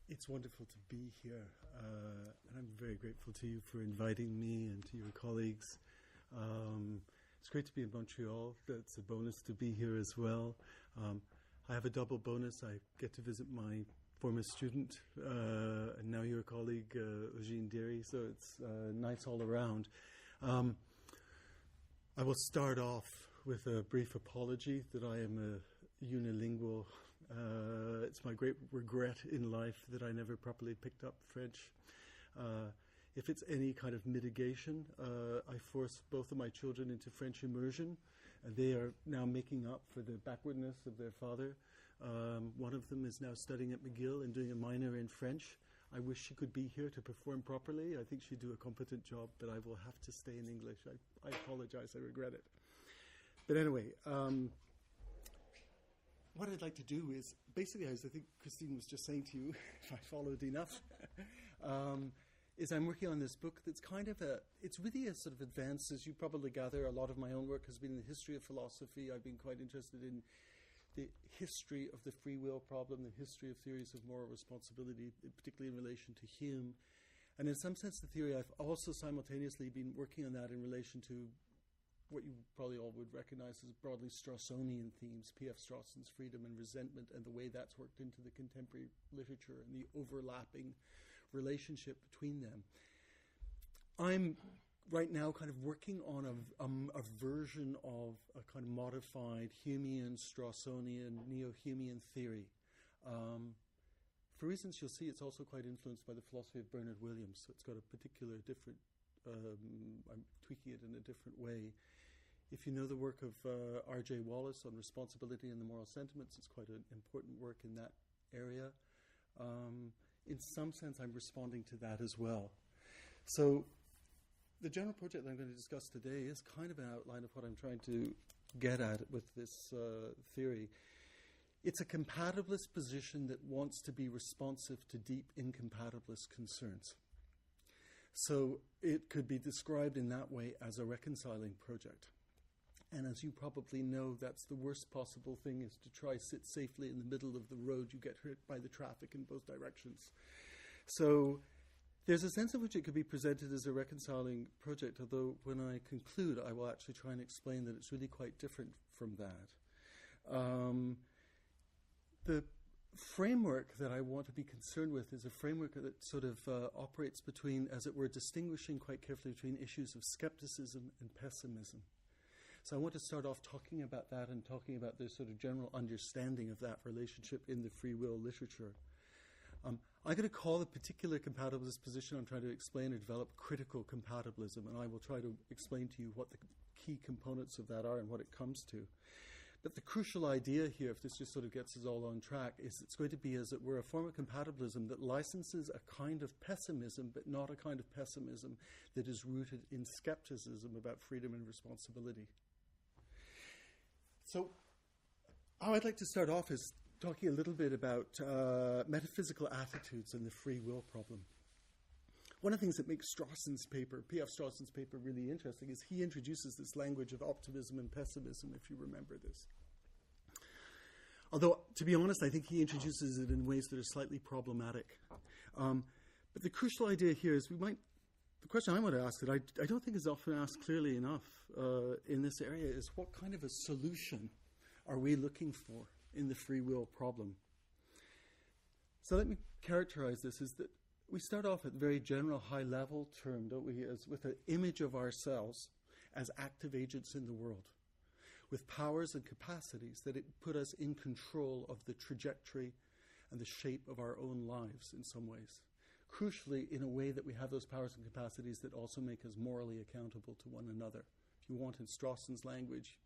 It's wonderful to be here, and I'm very grateful to you for inviting me and to your colleagues. It's great to be in Montreal. It's a bonus to be here as well. I have a double bonus. I get to visit my former student and now your colleague, Eugene Deary, so it's nice all around. I will start off with a brief apology that I am a unilingual. It's my great regret in life that I never properly picked up French. If it's any kind of mitigation, I force both of my children into French immersion, and they are now making up for the backwardness of their father. One of them is now studying at McGill and doing a minor in French. I wish she could be here to perform properly. I think she'd do a competent job, but I will have to stay in English. I apologize. I regret it. But anyway, what I'd like to do is, basically, as I think Christine was just saying to you, if I followed enough, is I'm working on this book that's kind of it's really a sort of advance, as you probably gather. A lot of my own work has been in the history of philosophy. I've been quite interested in the history of the free will problem, the history of theories of moral responsibility, particularly in relation to Hume. And in some sense, the theory, I've also simultaneously been working on that in relation to what you probably all would recognize as broadly Strawsonian themes, P.F. Strawson's freedom and resentment, and the way that's worked into the contemporary literature and the overlapping relationship between them. I'm right now kind of working on a version of a kind of modified Humean, Strawsonian, neo-Humean theory. For reasons you'll see, it's also quite influenced by the philosophy of Bernard Williams, so it's got a particular different, I'm tweaking it in a different way. If you know the work of R.J. Wallace on responsibility and the moral sentiments, it's quite an important work in that area. In some sense, I'm responding to that as well. So the general project that I'm going to discuss today is kind of an outline of what I'm trying to get at with this theory. It's a compatibilist position that wants to be responsive to deep incompatibilist concerns. So it could be described in that way as a reconciling project. And as you probably know, that's the worst possible thing, is to try sit safely in the middle of the road. You get hit by the traffic in both directions. So there's a sense in which it could be presented as a reconciling project, although when I conclude, I will actually try and explain that it's really quite different from that. The framework that I want to be concerned with is a framework that sort of operates between, as it were, distinguishing quite carefully between issues of skepticism and pessimism. So I want to start off talking about that and talking about the sort of general understanding of that relationship in the free will literature. I'm going to call the particular compatibilist position I'm trying to explain or develop critical compatibilism, and I will try to explain to you what the key components of that are and what it comes to. But the crucial idea here, if this just sort of gets us all on track, is it's going to be, as it were, a form of compatibilism that licenses a kind of pessimism, but not a kind of pessimism that is rooted in skepticism about freedom and responsibility. So how I'd like to start off is talking a little bit about metaphysical attitudes and the free will problem. One of the things that makes Strawson's paper, P.F. Strawson's paper, really interesting is he introduces this language of optimism and pessimism, if you remember this. Although, to be honest, I think he introduces it in ways that are slightly problematic. But the crucial idea here is the question I want to ask that I don't think is often asked clearly enough in this area is, what kind of a solution are we looking for in the free will problem? So let me characterize this as that we start off at a very general high-level term, don't we, as with an image of ourselves as active agents in the world, with powers and capacities that put us in control of the trajectory and the shape of our own lives in some ways. Crucially, in a way that we have those powers and capacities that also make us morally accountable to one another. If you want, in Strawson's language,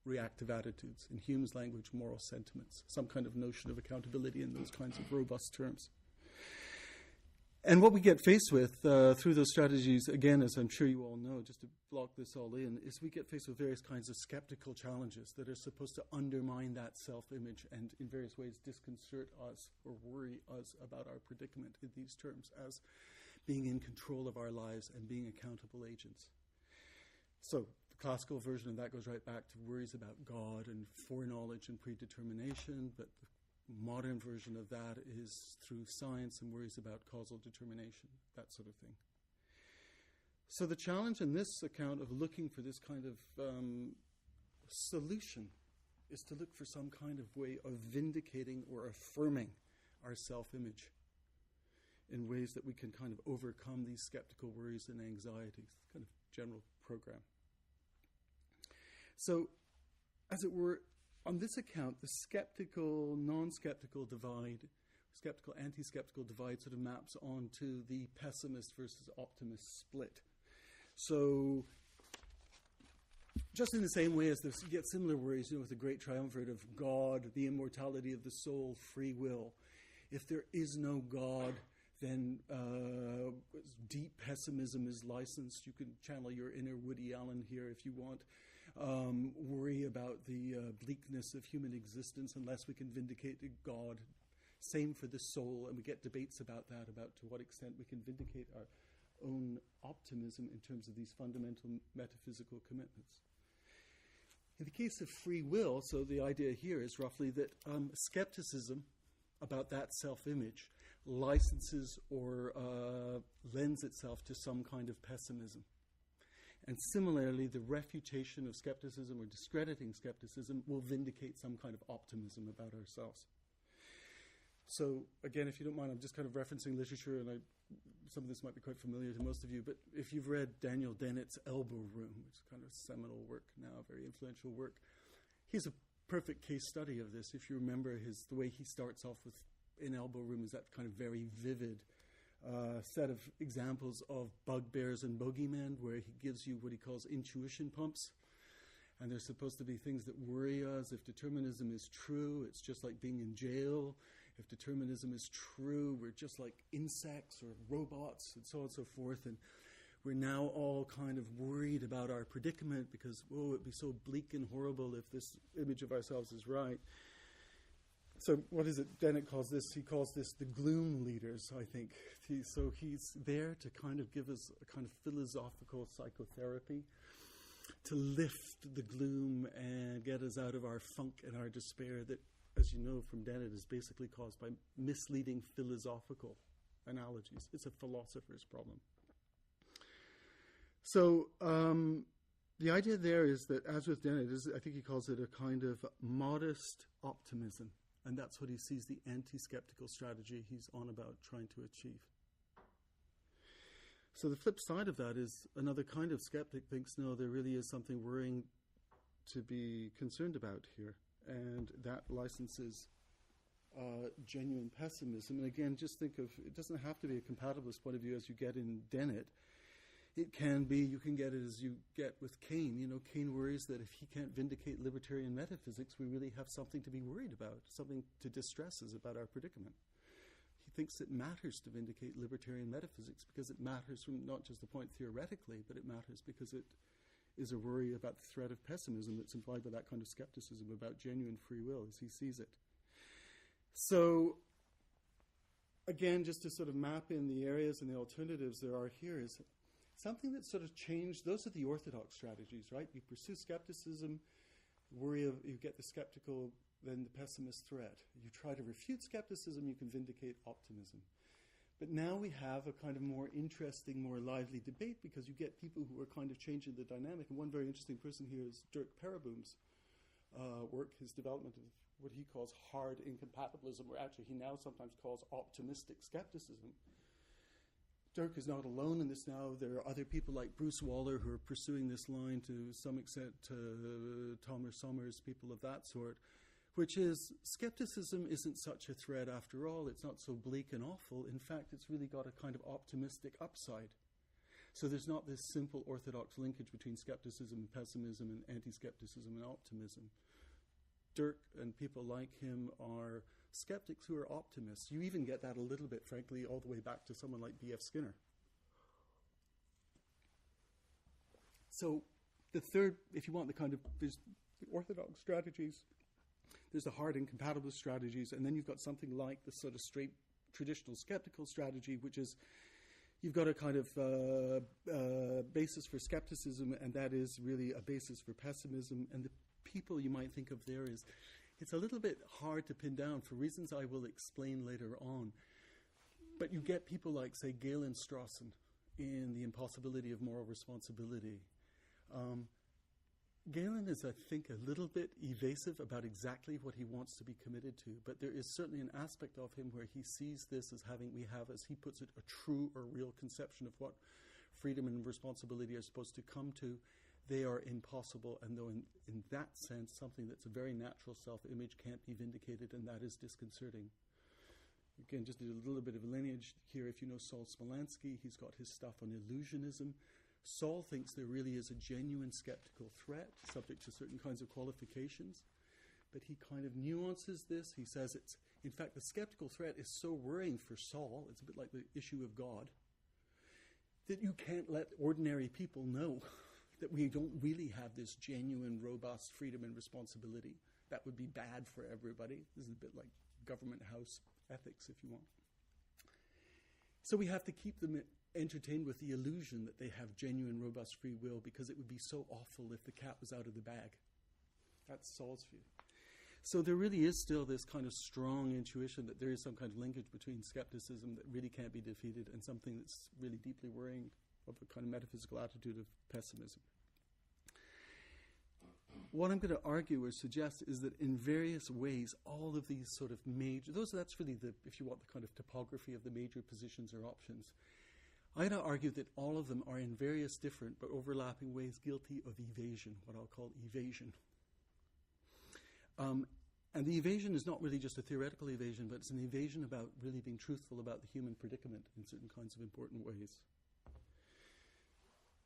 reactive attitudes. In Hume's language, moral sentiments. Some kind of notion of accountability in those kinds of robust terms. And what we get faced with through those strategies, again, as I'm sure you all know, just to block this all in, is we get faced with various kinds of skeptical challenges that are supposed to undermine that self-image and in various ways disconcert us or worry us about our predicament in these terms as being in control of our lives and being accountable agents. So the classical version of that goes right back to worries about God and foreknowledge and predetermination, but the modern version of that is through science and worries about causal determination, that sort of thing. So the challenge in this account of looking for this kind of solution is to look for some kind of way of vindicating or affirming our self-image in ways that we can kind of overcome these skeptical worries and anxieties, kind of general program. So, as it were, on this account, the skeptical, non-skeptical divide, skeptical, anti-skeptical divide sort of maps onto the pessimist versus optimist split. So, just in the same way as you get similar worries, with the great triumvirate of God, the immortality of the soul, free will. If there is no God, then deep pessimism is licensed. You can channel your inner Woody Allen here if you want. Worry about the bleakness of human existence unless we can vindicate God. Same for the soul, and we get debates about that, about to what extent we can vindicate our own optimism in terms of these fundamental metaphysical commitments. In the case of free will, so the idea here is roughly that skepticism about that self-image licenses or lends itself to some kind of pessimism. And similarly, the refutation of skepticism or discrediting skepticism will vindicate some kind of optimism about ourselves. So, again, if you don't mind, I'm just kind of referencing literature, and some of this might be quite familiar to most of you, but if you've read Daniel Dennett's Elbow Room, which is kind of seminal work now, very influential work, he's a perfect case study of this. If you remember the way he starts off with in Elbow Room is that kind of very vivid set of examples of bugbears and bogeymen, where he gives you what he calls intuition pumps. And they're supposed to be things that worry us. If determinism is true, it's just like being in jail. If determinism is true, we're just like insects or robots and so on and so forth. And we're now all kind of worried about our predicament because, it'd be so bleak and horrible if this image of ourselves is right. So what is it Dennett calls this? He calls this the gloom leaders, I think. So he's there to kind of give us a kind of philosophical psychotherapy, to lift the gloom and get us out of our funk and our despair that, as you know from Dennett, is basically caused by misleading philosophical analogies. It's a philosopher's problem. So the idea there is that, as with Dennett, I think he calls it a kind of modest optimism. And that's what he sees the anti-skeptical strategy he's on about trying to achieve. So the flip side of that is another kind of skeptic thinks, no, there really is something worrying to be concerned about here. And that licenses genuine pessimism. And again, just think of, it doesn't have to be a compatibilist point of view as you get in Dennett. It can be, you can get it as you get with Kane. Kane worries that if he can't vindicate libertarian metaphysics, we really have something to be worried about, something to distress us about our predicament. He thinks it matters to vindicate libertarian metaphysics because it matters from not just the point theoretically, but it matters because it is a worry about the threat of pessimism that's implied by that kind of skepticism about genuine free will as he sees it. So, again, just to sort of map in the areas and the alternatives there are here is something that sort of changed. Those are the orthodox strategies, right? You pursue skepticism, you get the skeptical, then the pessimist threat. You try to refute skepticism, you can vindicate optimism. But now we have a kind of more interesting, more lively debate because you get people who are kind of changing the dynamic. And one very interesting person here is Dirk Pereboom's work, his development of what he calls hard incompatibilism, or actually he now sometimes calls optimistic skepticism. Dirk is not alone in this now. There are other people like Bruce Waller who are pursuing this line to some extent, Thomas Summers, people of that sort, which is skepticism isn't such a threat after all. It's not so bleak and awful. In fact, it's really got a kind of optimistic upside. So there's not this simple orthodox linkage between skepticism and pessimism and anti-skepticism and optimism. Dirk and people like him are skeptics who are optimists. You even get that a little bit, frankly, all the way back to someone like B.F. Skinner. So the third, if you want, there's the orthodox strategies, there's the hard incompatibilist strategies, and then you've got something like the sort of straight traditional skeptical strategy, which is you've got a kind of basis for skepticism, and that is really a basis for pessimism. And the people you might think of there is It's a little bit hard to pin down for reasons I will explain later on. But you get people like, say, Galen Strawson in The Impossibility of Moral Responsibility. Galen is, I think, a little bit evasive about exactly what he wants to be committed to, but there is certainly an aspect of him where he sees this as having, we have, as he puts it, a true or real conception of what freedom and responsibility are supposed to come to. They are impossible, and though in that sense, something that's a very natural self-image can't be vindicated, and that is disconcerting. Again, just a little bit of a lineage here. If you know Saul Smolanski, he's got his stuff on illusionism. Saul thinks there really is a genuine skeptical threat, subject to certain kinds of qualifications, but he kind of nuances this. He says it's, in fact, the skeptical threat is so worrying for Saul, it's a bit like the issue of God, that you can't let ordinary people know that we don't really have this genuine, robust freedom and responsibility. That would be bad for everybody. This is a bit like government house ethics, if you want. So we have to keep them entertained with the illusion that they have genuine, robust free will, because it would be so awful if the cat was out of the bag. That's Saul's view. So there really is still this kind of strong intuition that there is some kind of linkage between skepticism that really can't be defeated and something that's really deeply worrying, of a kind of metaphysical attitude of pessimism. What I'm going to argue or suggest is that in various ways, all of these sort of major, that's really the, if you want, the kind of topography of the major positions or options. I'm going to argue that all of them are in various different but overlapping ways guilty of evasion, what I'll call evasion. And the evasion is not really just a theoretical evasion, but it's an evasion about really being truthful about the human predicament in certain kinds of important ways.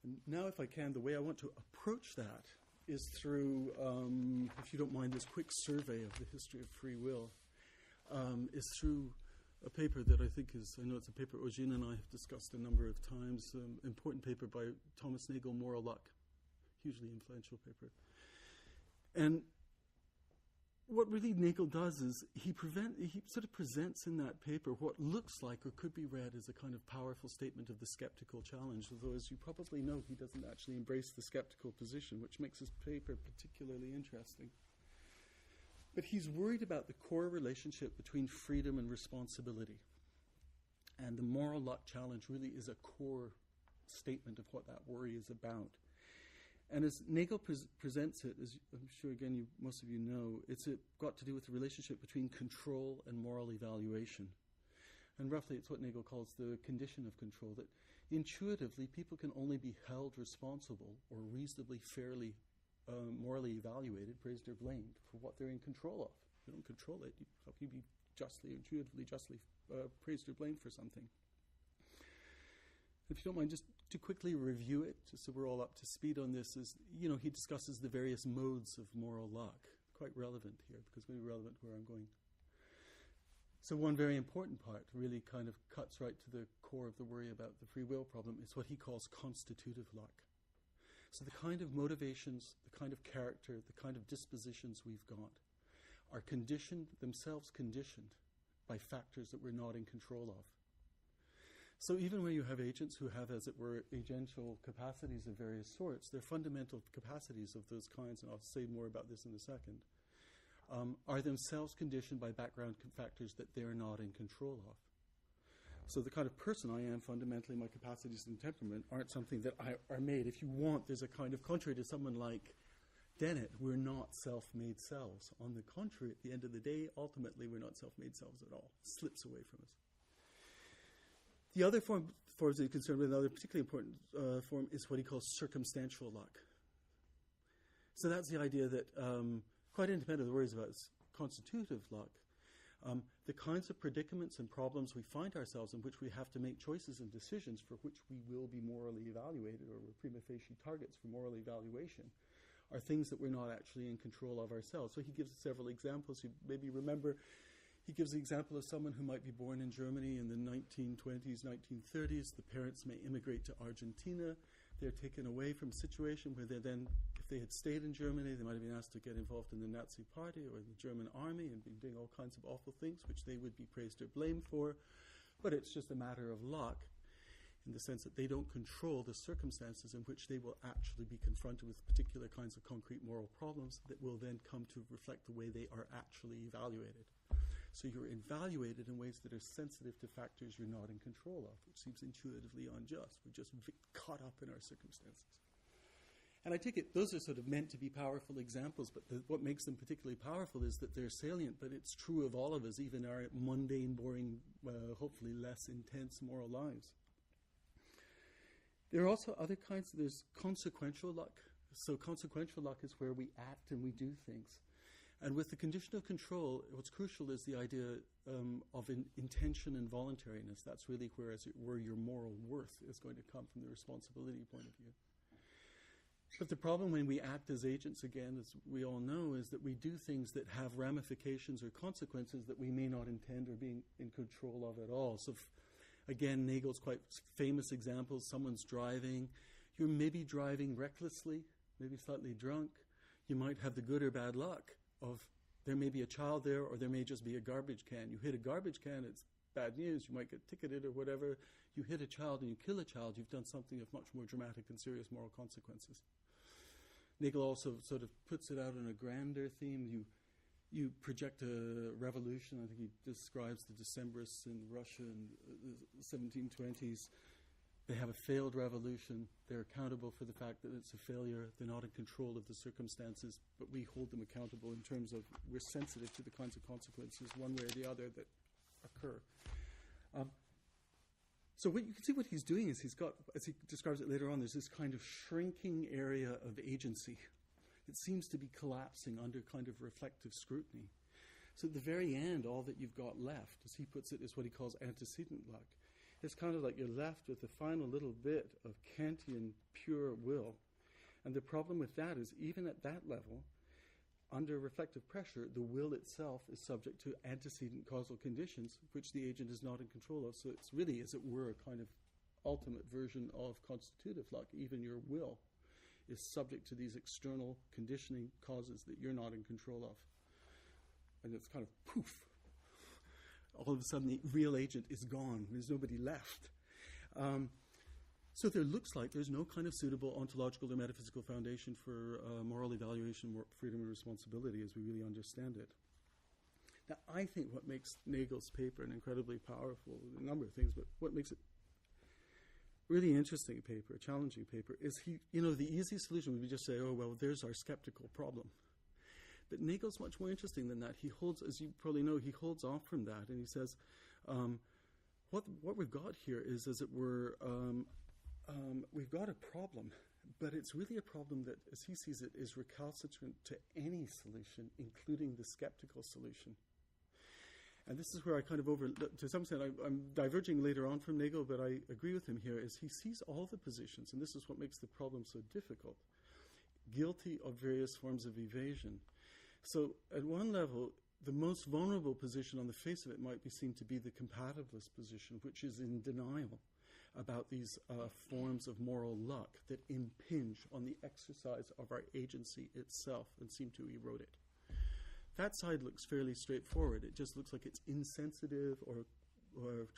And now, if I can, the way I want to approach that is through, if you don't mind, this quick survey of the history of free will, is through a paper that I think is, I know it's a paper Eugene and I have discussed a number of times, important paper by Thomas Nagel, Moral Luck, hugely influential paper. And what really Nagel does is he sort of presents in that paper what looks like or could be read as a kind of powerful statement of the skeptical challenge, although as you probably know, he doesn't actually embrace the skeptical position, which makes his paper particularly interesting. But he's worried about the core relationship between freedom and responsibility. And the moral luck challenge really is a core statement of what that worry is about. And as Nagel presents it, as I'm sure, again, most of you know, it's got to do with the relationship between control and moral evaluation. And roughly, it's what Nagel calls the condition of control, that intuitively, people can only be held responsible or reasonably fairly morally evaluated, praised or blamed for what they're in control of. If you don't control it, how can you be intuitively justly praised or blamed for something? If you don't mind, just to quickly review it, just so we're all up to speed on this, is, he discusses the various modes of moral luck. Quite relevant here, because it's really relevant to where I'm going. So one very important part, really kind of cuts right to the core of the worry about the free will problem, is what he calls constitutive luck. So the kind of motivations, the kind of character, the kind of dispositions we've got are themselves conditioned by factors that we're not in control of. So even when you have agents who have, as it were, agential capacities of various sorts, they're fundamental capacities of those kinds, and I'll say more about this in a second, are themselves conditioned by background factors that they're not in control of. So the kind of person I am, fundamentally, my capacities and temperament aren't something that are made. If you want, there's a kind of, contrary to someone like Dennett, we're not self-made selves. On the contrary, at the end of the day, ultimately, we're not self-made selves at all. It slips away from us. The other forms that he's concerned with, another particularly important form, is what he calls circumstantial luck. So that's the idea that, quite independent of the worries about constitutive luck, the kinds of predicaments and problems we find ourselves in which we have to make choices and decisions for which we will be morally evaluated, or we're prima facie targets for moral evaluation, are things that we're not actually in control of ourselves. So he gives several examples. You maybe remember, he gives the example of someone who might be born in Germany in the 1920s, 1930s. The parents may immigrate to Argentina. They're taken away from a situation where they're then, if they had stayed in Germany, they might have been asked to get involved in the Nazi Party or the German army and been doing all kinds of awful things, which they would be praised or blamed for. But it's just a matter of luck. in the sense that they don't control the circumstances in which they will actually be confronted with particular kinds of concrete moral problems that will then come to reflect the way they are actually evaluated. So you're evaluated in ways that are sensitive to factors you're not in control of, which seems intuitively unjust. We're just caught up in our circumstances. And I take it those are sort of meant to be powerful examples, but what makes them particularly powerful is that they're salient, but it's true of all of us, even our mundane, boring, hopefully less intense moral lives. There are also other kinds. There's consequential luck. So consequential luck is where we act and we do things. And with the condition of control, what's crucial is the idea of intention and voluntariness. That's really where, as it were, your moral worth is going to come from the responsibility point of view. But the problem when we act as agents, again, as we all know, is that we do things that have ramifications or consequences that we may not intend or be in control of at all. So, again, Nagel's quite famous examples. Someone's driving. You're maybe driving recklessly, maybe slightly drunk. You might have the good or bad luck of there may be a child there, or there may just be a garbage can. You hit a garbage can, it's bad news. You might get ticketed or whatever. You hit a child and you kill a child, you've done something of much more dramatic and serious moral consequences. Nagel also sort of puts it out on a grander theme. You project a revolution. I think he describes the Decembrists in Russia in the 1720s. They have a failed revolution. They're accountable for the fact that it's a failure. They're not in control of the circumstances, but we hold them accountable in terms of we're sensitive to the kinds of consequences, one way or the other, that occur. So what you can see what he's doing is he's got, as he describes it later on, there's this kind of shrinking area of agency that seems to be collapsing under kind of reflective scrutiny. So at the very end, all that you've got left, as he puts it, is what he calls antecedent luck. It's kind of like you're left with the final little bit of Kantian pure will. And the problem with that is even at that level, under reflective pressure, the will itself is subject to antecedent causal conditions, which the agent is not in control of. So it's really, as it were, a kind of ultimate version of constitutive luck. Even your will is subject to these external conditioning causes that you're not in control of. And it's kind of poof. All of a sudden, the real agent is gone. There's nobody left. So there looks like there's no kind of suitable ontological or metaphysical foundation for moral evaluation, freedom and responsibility as we really understand it. Now, I think what makes Nagel's paper an incredibly powerful, a number of things, but what makes it really interesting paper, a challenging paper, is the easy solution would be just say, oh, well, there's our skeptical problem. But Nagel's much more interesting than that. He holds, as you probably know, he holds off from that, and he says, what we've got here is, as it were, we've got a problem, but it's really a problem that, as he sees it, is recalcitrant to any solution, including the skeptical solution. And this is where I kind of to some extent, I'm diverging later on from Nagel, but I agree with him here, is he sees all the positions, and this is what makes the problem so difficult, guilty of various forms of evasion. So at one level, the most vulnerable position on the face of it might be seen to be the compatibilist position, which is in denial about these forms of moral luck that impinge on the exercise of our agency itself and seem to erode it. That side looks fairly straightforward. It just looks like it's insensitive or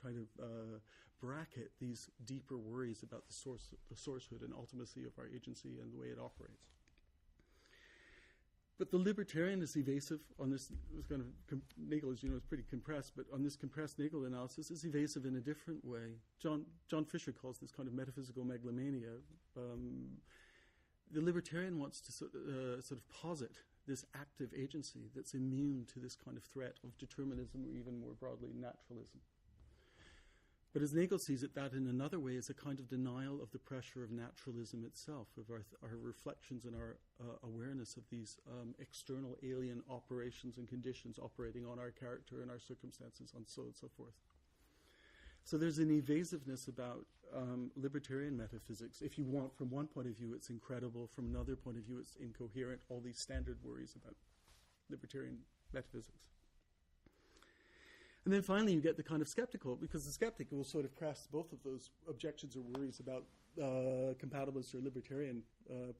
trying to bracket these deeper worries about the sourcehood and ultimacy of our agency and the way it operates. But the libertarian is evasive on this kind of, Nagel, as you know, is pretty compressed, but on this compressed Nagel analysis is evasive in a different way. John Fisher calls this kind of metaphysical megalomania. The libertarian wants to sort of posit this active agency that's immune to this kind of threat of determinism or even more broadly naturalism. But as Nagel sees it, that in another way is a kind of denial of the pressure of naturalism itself, of our reflections and our awareness of these external alien operations and conditions operating on our character and our circumstances and so forth. So there's an evasiveness about libertarian metaphysics. If you want, from one point of view, it's incredible. From another point of view, it's incoherent. All these standard worries about libertarian metaphysics. And then finally, you get the kind of skeptical, because the skeptic will sort of press both of those objections or worries about compatibilist or libertarian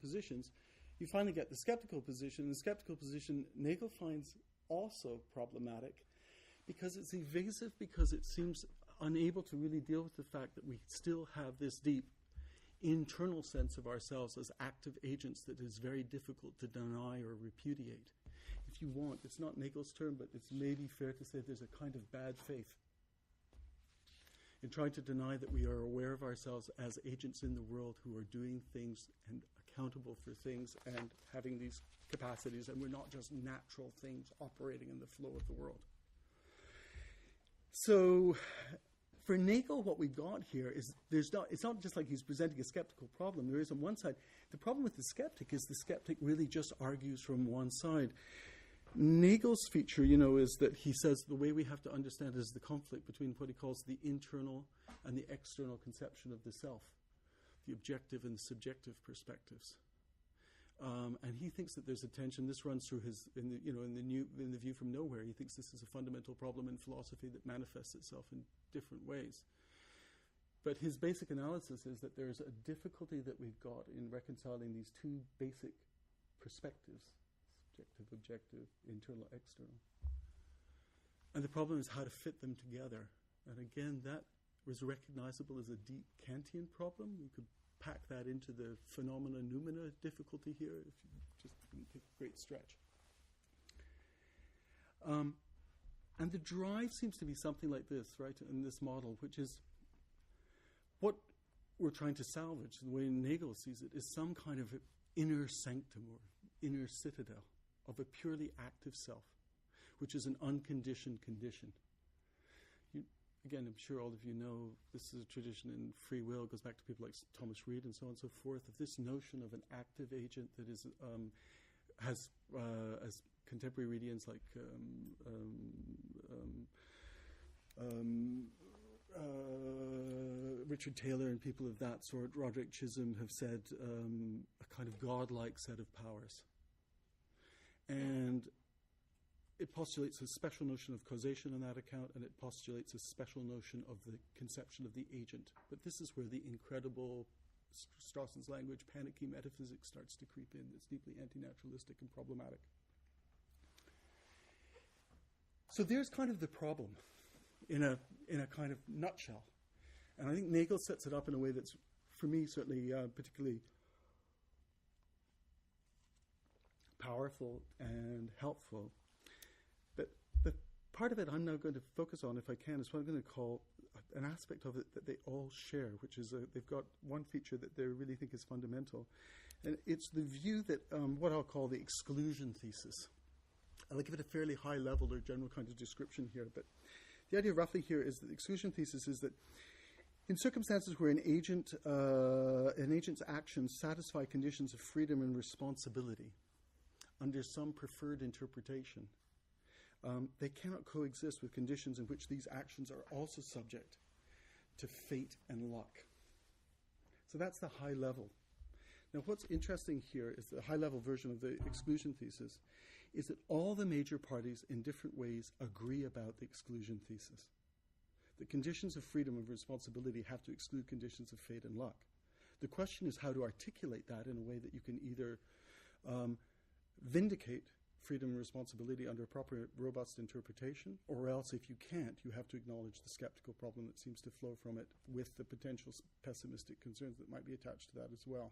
positions. You finally get the skeptical position. The skeptical position, Nagel finds also problematic because it's evasive, because it seems unable to really deal with the fact that we still have this deep internal sense of ourselves as active agents that is very difficult to deny or repudiate. If you want, it's not Nagel's term, but it's maybe fair to say there's a kind of bad faith in trying to deny that we are aware of ourselves as agents in the world who are doing things and accountable for things and having these capacities, and we're not just natural things operating in the flow of the world. So for Nagel, what we've got here is it's not just like he's presenting a skeptical problem. There is on one side, the problem with the skeptic is the skeptic really just argues from one side. Nagel's feature, is that he says the way we have to understand is the conflict between what he calls the internal and the external conception of the self, the objective and the subjective perspectives. And he thinks that there's a tension. This runs through his, in the View from Nowhere. He thinks this is a fundamental problem in philosophy that manifests itself in different ways. But his basic analysis is that there's a difficulty that we've got in reconciling these two basic perspectives, subjective, objective, internal, external. And the problem is how to fit them together. And again, that was recognizable as a deep Kantian problem. We could pack that into the phenomena noumena difficulty here if you just take a great stretch. And the drive seems to be something like this, right, in this model, which is what we're trying to salvage, the way Nagel sees it, is some kind of inner sanctum or inner citadel of a purely active self, which is an unconditioned condition. Again, I'm sure all of you know this is a tradition in free will. It goes back to people like Thomas Reid and so on and so forth, of this notion of an active agent that is has, as contemporary Reidians like Richard Taylor and people of that sort, Roderick Chisholm, have said a kind of godlike set of powers. And it postulates a special notion of causation on that account, and it postulates a special notion of the conception of the agent. But this is where the incredible, Strawson's language, panicky metaphysics starts to creep in. It's deeply anti-naturalistic and problematic. So there's kind of the problem in a kind of nutshell. And I think Nagel sets it up in a way that's, for me, certainly particularly powerful and helpful. But the part of it I'm now going to focus on, if I can, is what I'm going to call an aspect of it that they all share, which is they've got one feature that they really think is fundamental. And it's the view that what I'll call the exclusion thesis. I'll give it a fairly high level or general kind of description here, but the idea roughly here is that the exclusion thesis is that in circumstances where an agent's actions satisfy conditions of freedom and responsibility under some preferred interpretation, they cannot coexist with conditions in which these actions are also subject to fate and luck. So that's the high level. Now what's interesting here is the high level version of the exclusion thesis is that all the major parties in different ways agree about the exclusion thesis. The conditions of freedom and responsibility have to exclude conditions of fate and luck. The question is how to articulate that in a way that you can either vindicate freedom and responsibility under a proper, robust interpretation, or else if you can't, you have to acknowledge the skeptical problem that seems to flow from it with the potential pessimistic concerns that might be attached to that as well.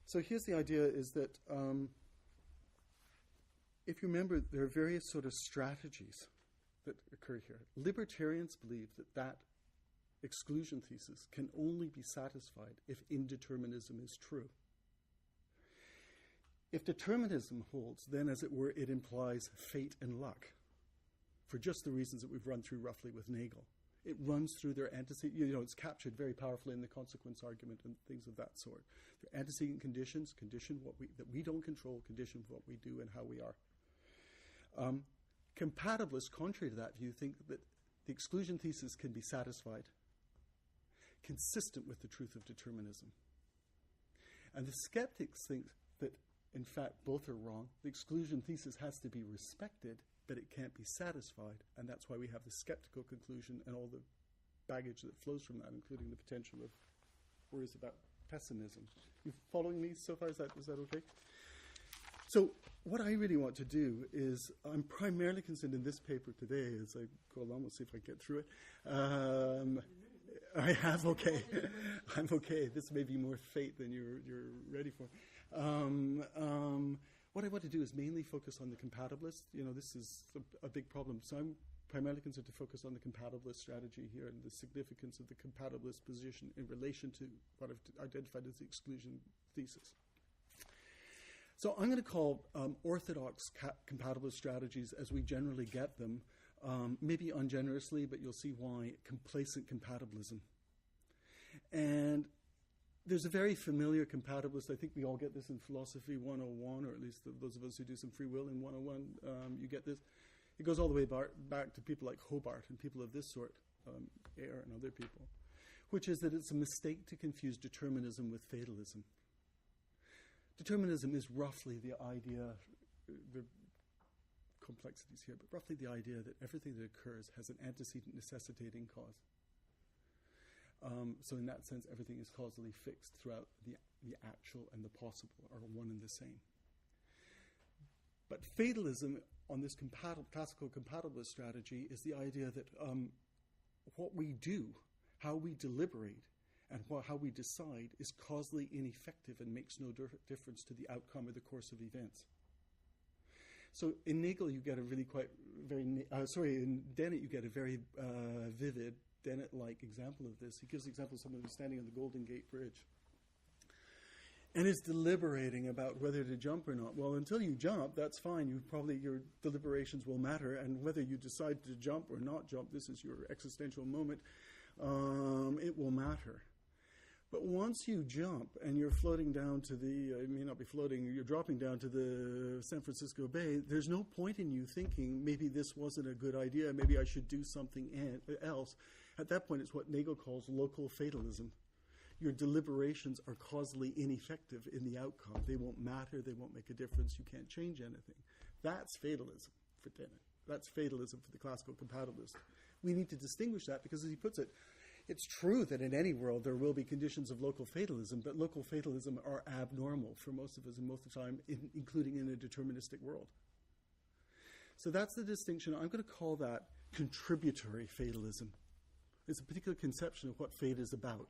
So here's the idea is that if you remember, there are various sort of strategies that occur here. Libertarians believe that that exclusion thesis can only be satisfied if indeterminism is true. If determinism holds, then as it were, it implies fate and luck for just the reasons that we've run through roughly with Nagel. It runs through their antecedent, it's captured very powerfully in the consequence argument and things of that sort. Their antecedent conditions, condition that we don't control, condition what we do and how we are. Compatibilists, contrary to that view, think that the exclusion thesis can be satisfied consistent with the truth of determinism. And the skeptics think that, in fact, both are wrong. The exclusion thesis has to be respected, but it can't be satisfied, and that's why we have the skeptical conclusion and all the baggage that flows from that, including the potential of worries about pessimism. You following me so far? Is that okay? So what I really want to do is, I'm primarily concerned in this paper today, as I go along, we'll see if I get through it. I have, okay. I'm okay. This may be more fate than you're ready for. What I want to do is mainly focus on the compatibilist. This is a big problem. So I'm primarily concerned to focus on the compatibilist strategy here and the significance of the compatibilist position in relation to what I've identified as the exclusion thesis. So I'm going to call orthodox compatibilist strategies, as we generally get them, maybe ungenerously, but you'll see why, complacent compatibilism. And there's a very familiar compatibilist. I think we all get this in Philosophy 101, or at least those of us who do some free will in 101, you get this. It goes all the way back to people like Hobart and people of this sort, Ayer and other people, which is that it's a mistake to confuse determinism with fatalism. Determinism is roughly the idea, there are complexities here, but roughly the idea that everything that occurs has an antecedent necessitating cause. So in that sense, everything is causally fixed throughout the actual and the possible are one and the same. But fatalism on this classical compatibilist strategy is the idea that what we do, how we deliberate, and how we decide is causally ineffective and makes no difference to the outcome or the course of events. So in Nagel, you get a really in Dennett, you get a very vivid, Dennett-like example of this. He gives the example of someone who's standing on the Golden Gate Bridge and is deliberating about whether to jump or not. Well, until you jump, that's fine. Your deliberations will matter, and whether you decide to jump or not jump, this is your existential moment, it will matter. But once you jump and you're floating down to you may not be floating, you're dropping down to the San Francisco Bay, there's no point in you thinking, maybe this wasn't a good idea, maybe I should do something else. At that point, it's what Nagel calls local fatalism. Your deliberations are causally ineffective in the outcome. They won't matter, they won't make a difference, you can't change anything. That's fatalism for Dennett. That's fatalism for the classical compatibilist. We need to distinguish that because, as he puts it, it's true that in any world there will be conditions of local fatalism, but local fatalism are abnormal for most of us and most of the time, including in a deterministic world. So that's the distinction. I'm going to call that contributory fatalism. It's a particular conception of what fate is about.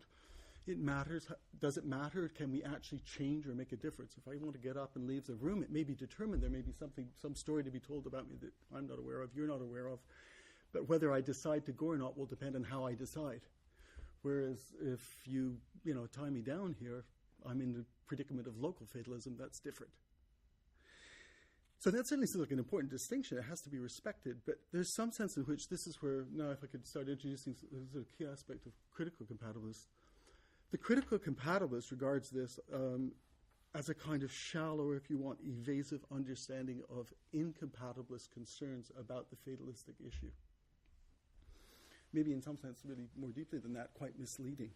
It matters. Does it matter? Can we actually change or make a difference? If I want to get up and leave the room, it may be determined. There may be some story to be told about me that I'm not aware of, you're not aware of. But whether I decide to go or not will depend on how I decide. Whereas if you tie me down here, I'm in the predicament of local fatalism. That's different. So that certainly seems like an important distinction. It has to be respected. But there's some sense in which this is where, now if I could start introducing the key aspect of critical compatibilists. The critical compatibilist regards this as a kind of shallow, if you want, evasive understanding of incompatibilist concerns about the fatalistic issue. Maybe in some sense, really more deeply than that, quite misleading.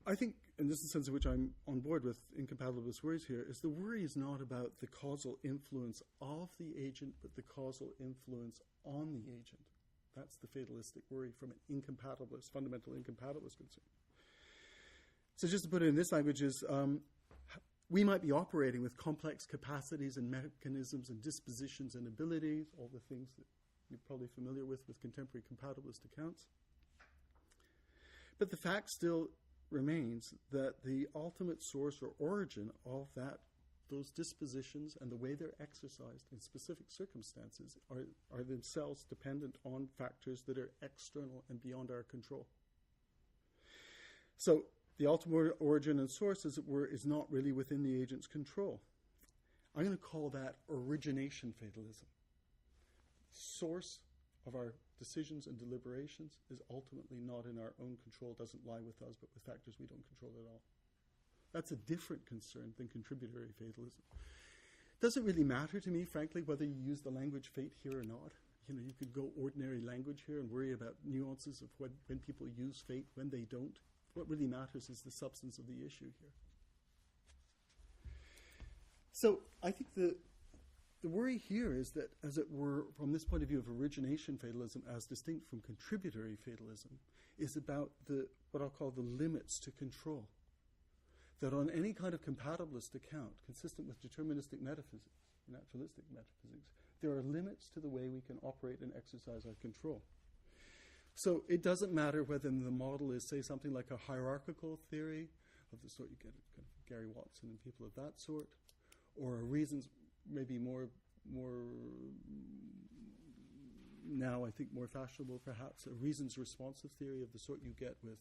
I think, and this is the sense in which I'm on board with incompatibilist worries here, is the worry is not about the causal influence of the agent, but the causal influence on the agent. That's the fatalistic worry from an incompatibilist, fundamental incompatibilist concern. So just to put it in this language is, we might be operating with complex capacities and mechanisms and dispositions and abilities, all the things that you're probably familiar with contemporary compatibilist accounts. But the fact still remains that the ultimate source or origin of those dispositions and the way they're exercised in specific circumstances are themselves dependent on factors that are external and beyond our control. So the ultimate origin and source, as it were, is not really within the agent's control. I'm going to call that origination fatalism. Source of our decisions and deliberations is ultimately not in our own control, doesn't lie with us, but with factors we don't control at all. That's a different concern than contributory fatalism. It doesn't really matter to me, frankly, whether you use the language fate here or not. You could go ordinary language here and worry about nuances of when people use fate, when they don't. What really matters is the substance of the issue here. So I think the worry here is that, as it were, from this point of view of origination fatalism as distinct from contributory fatalism, is about what I'll call the limits to control. that on any kind of compatibilist account, consistent with deterministic metaphysics, naturalistic metaphysics, there are limits to the way we can operate and exercise our control. So it doesn't matter whether the model is, say, something like a hierarchical theory of the sort you get at kind of Gary Watson and people of that sort, or a reasons, maybe more now I think more fashionable perhaps, a reasons responsive theory of the sort you get with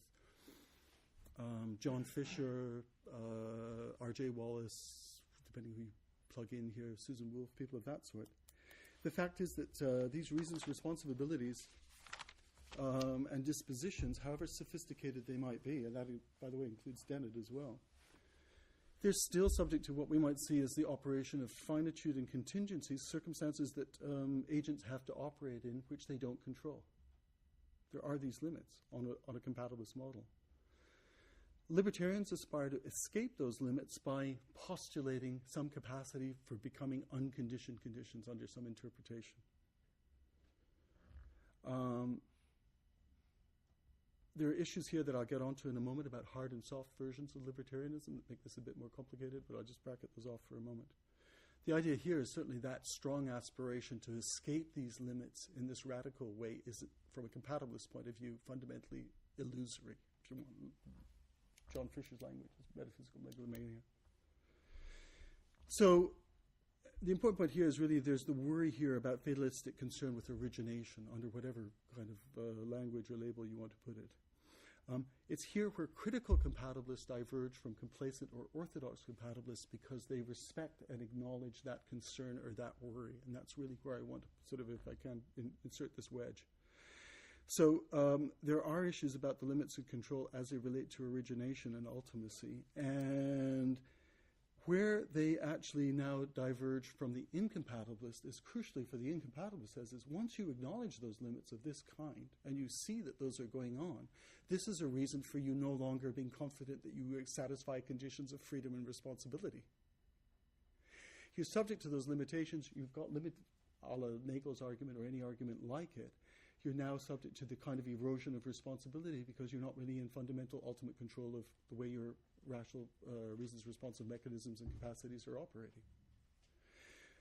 John Fisher, R.J. Wallace, depending who you plug in here, Susan Wolfe, people of that sort. The fact is that these reasons responsive abilities and dispositions, however sophisticated they might be, and that, by the way, includes Dennett as well, they're still subject to what we might see as the operation of finitude and contingencies, circumstances that agents have to operate in which they don't control. There are these limits on a compatibilist model. Libertarians aspire to escape those limits by postulating some capacity for becoming unconditioned conditions under some interpretation. There are issues here that I'll get onto in a moment about hard and soft versions of libertarianism that make this a bit more complicated, but I'll just bracket those off for a moment. The idea here is certainly that strong aspiration to escape these limits in this radical way is, from a compatibilist point of view, fundamentally illusory, if you want John Fisher's language, metaphysical megalomania. So the important point here is really there's the worry here about fatalistic concern with origination under whatever kind of language or label you want to put it. It's here where critical compatibilists diverge from complacent or orthodox compatibilists because they respect and acknowledge that concern or that worry. And that's really where I want to sort of, if I can, insert this wedge. So there are issues about the limits of control as they relate to origination and ultimacy. And where they actually now diverge from the incompatibilist is crucially for the incompatibilist says is once you acknowledge those limits of this kind and you see that those are going on, this is a reason for you no longer being confident that you satisfy conditions of freedom and responsibility. You're subject to those limitations. You've got limit, a la Nagel's argument or any argument like it. You're now subject to the kind of erosion of responsibility because you're not really in fundamental ultimate control of the way your rational reasons responsive mechanisms and capacities are operating.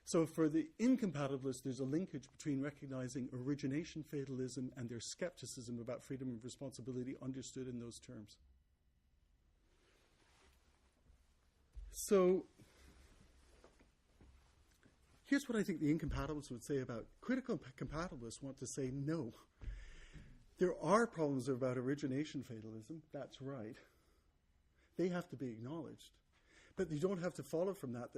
So for the incompatibilists, there's a linkage between recognizing origination fatalism and their skepticism about freedom and responsibility understood in those terms. So here's what I think the incompatibilists would say about critical compatibilists want to say no. There are problems about origination fatalism, that's right. They have to be acknowledged. But you don't have to follow from that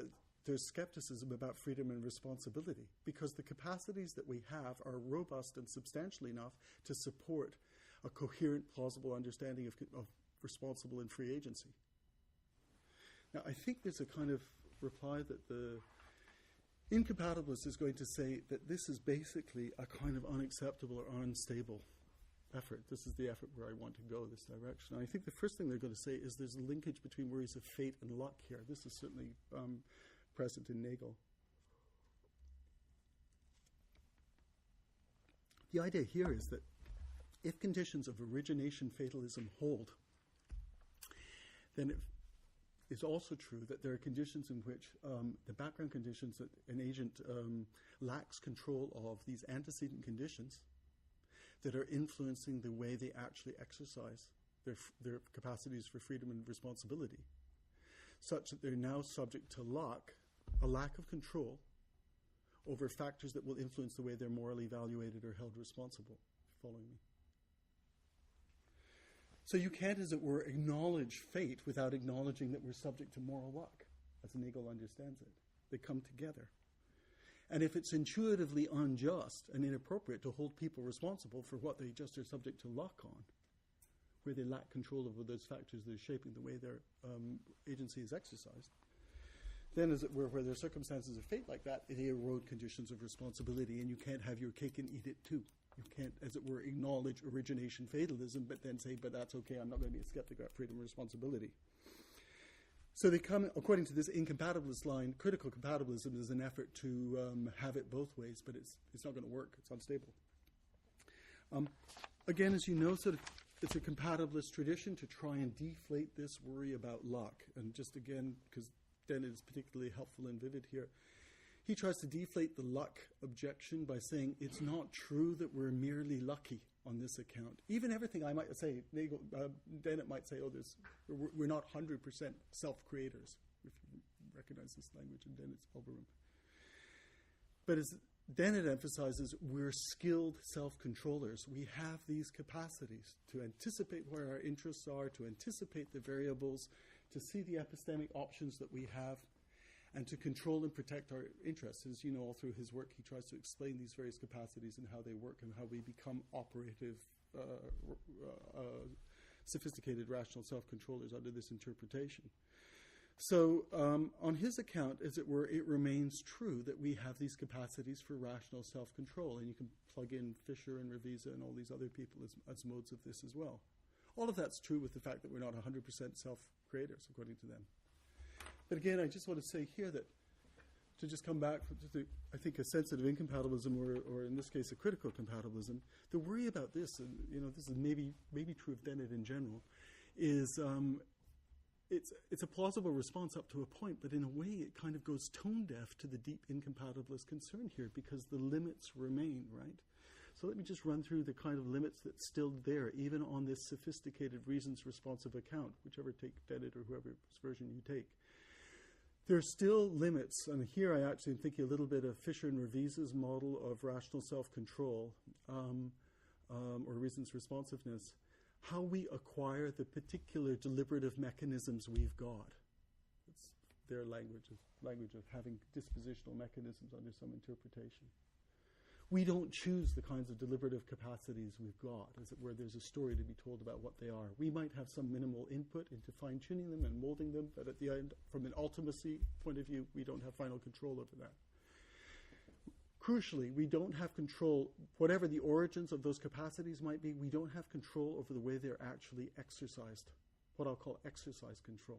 there's skepticism about freedom and responsibility because the capacities that we have are robust and substantial enough to support a coherent, plausible understanding of responsible and free agency. Now, I think there's a kind of reply that the incompatibilist is going to say that this is basically a kind of unacceptable or unstable effort. This is the effort where I want to go, this direction. And I think the first thing they're going to say is there's a linkage between worries of fate and luck here. This is certainly present in Nagel. The idea here is that if conditions of origination fatalism hold, then it is also true that there are conditions in which the background conditions that an agent lacks control of, these antecedent conditions that are influencing the way they actually exercise their capacities for freedom and responsibility, such that they're now subject to luck, a lack of control over factors that will influence the way they're morally evaluated or held responsible. Following me? So you can't, as it were, acknowledge fate without acknowledging that we're subject to moral luck, as Nagel understands it. They come together. And if it's intuitively unjust and inappropriate to hold people responsible for what they just are subject to luck on, where they lack control over those factors that are shaping the way their agency is exercised, then, as it were, where there are circumstances of fate like that, they erode conditions of responsibility, and you can't have your cake and eat it too. You can't, as it were, acknowledge origination fatalism, but then say, but that's okay, I'm not going to be a skeptic about freedom and responsibility. So they come, according to this incompatibilist line, critical compatibilism is an effort to have it both ways, but it's not going to work. It's unstable. Again, as you know, sort of it's a compatibilist tradition to try and deflate this worry about luck. And just again, because Dennett is particularly helpful and vivid here, he tries to deflate the luck objection by saying it's not true that we're merely lucky on this account. Even everything I might say, Dennett might say, we're not 100% self-creators, if you recognize this language in Dennett's Algorithm. But as Dennett emphasizes, we're skilled self-controllers. We have these capacities to anticipate where our interests are, to anticipate the variables, to see the epistemic options that we have, and to control and protect our interests. As you know, all through his work, he tries to explain these various capacities and how they work and how we become operative, sophisticated rational self-controllers under this interpretation. So on his account, as it were, it remains true that we have these capacities for rational self-control, and you can plug in Fisher and Revisa and all these other people as modes of this as well. All of that's true with the fact that we're not 100% self-creators, according to them. But again, I just want to say here that to just come back to, I think, a sensitive incompatibilism, or in this case, a critical compatibilism, the worry about this, and this is maybe true of Dennett in general, is it's a plausible response up to a point, but in a way it kind of goes tone deaf to the deep incompatibilist concern here because the limits remain, right? So let me just run through the kind of limits that's still there, even on this sophisticated reasons responsive account, whichever take Dennett or whoever's version you take. There are still limits, and here I actually am thinking a little bit of Fisher and Revisa's model of rational self-control or reasons responsiveness, how we acquire the particular deliberative mechanisms we've got. It's their language of having dispositional mechanisms under some interpretation. We don't choose the kinds of deliberative capacities we've got, as it were. There's a story to be told about what they are. We might have some minimal input into fine-tuning them and molding them, but at the end, from an ultimacy point of view, we don't have final control over that. Crucially, we don't have control, whatever the origins of those capacities might be, we don't have control over the way they're actually exercised, what I'll call exercise control.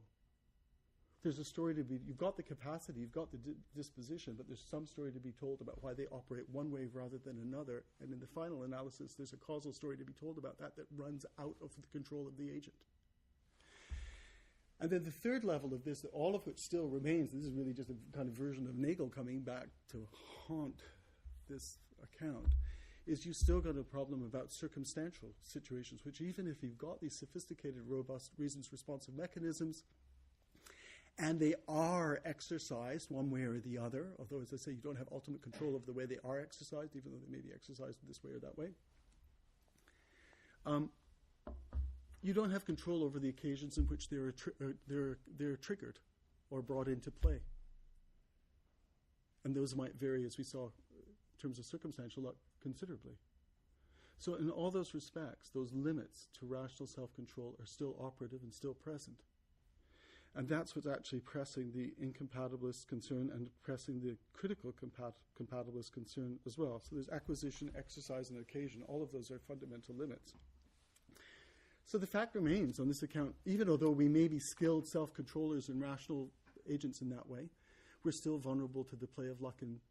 There's a story to be, you've got the capacity, you've got the disposition, but there's some story to be told about why they operate one way rather than another. And in the final analysis, there's a causal story to be told about that runs out of the control of the agent. And then the third level of this, all of which still remains, this is really just a kind of version of Nagel coming back to haunt this account, is you still got a problem about circumstantial situations, which even if you've got these sophisticated, robust reasons responsive mechanisms, and they are exercised one way or the other, although, as I say, you don't have ultimate control of the way they are exercised, even though they may be exercised this way or that way. You don't have control over the occasions in which they're triggered or brought into play. And those might vary, as we saw, in terms of circumstantial luck, considerably. So in all those respects, those limits to rational self-control are still operative and still present. And that's what's actually pressing the incompatibilist concern and pressing the critical compatibilist concern as well. So there's acquisition, exercise, and occasion. All of those are fundamental limits. So the fact remains on this account, even although we may be skilled self-controllers and rational agents in that way, we're still vulnerable to the play of luck and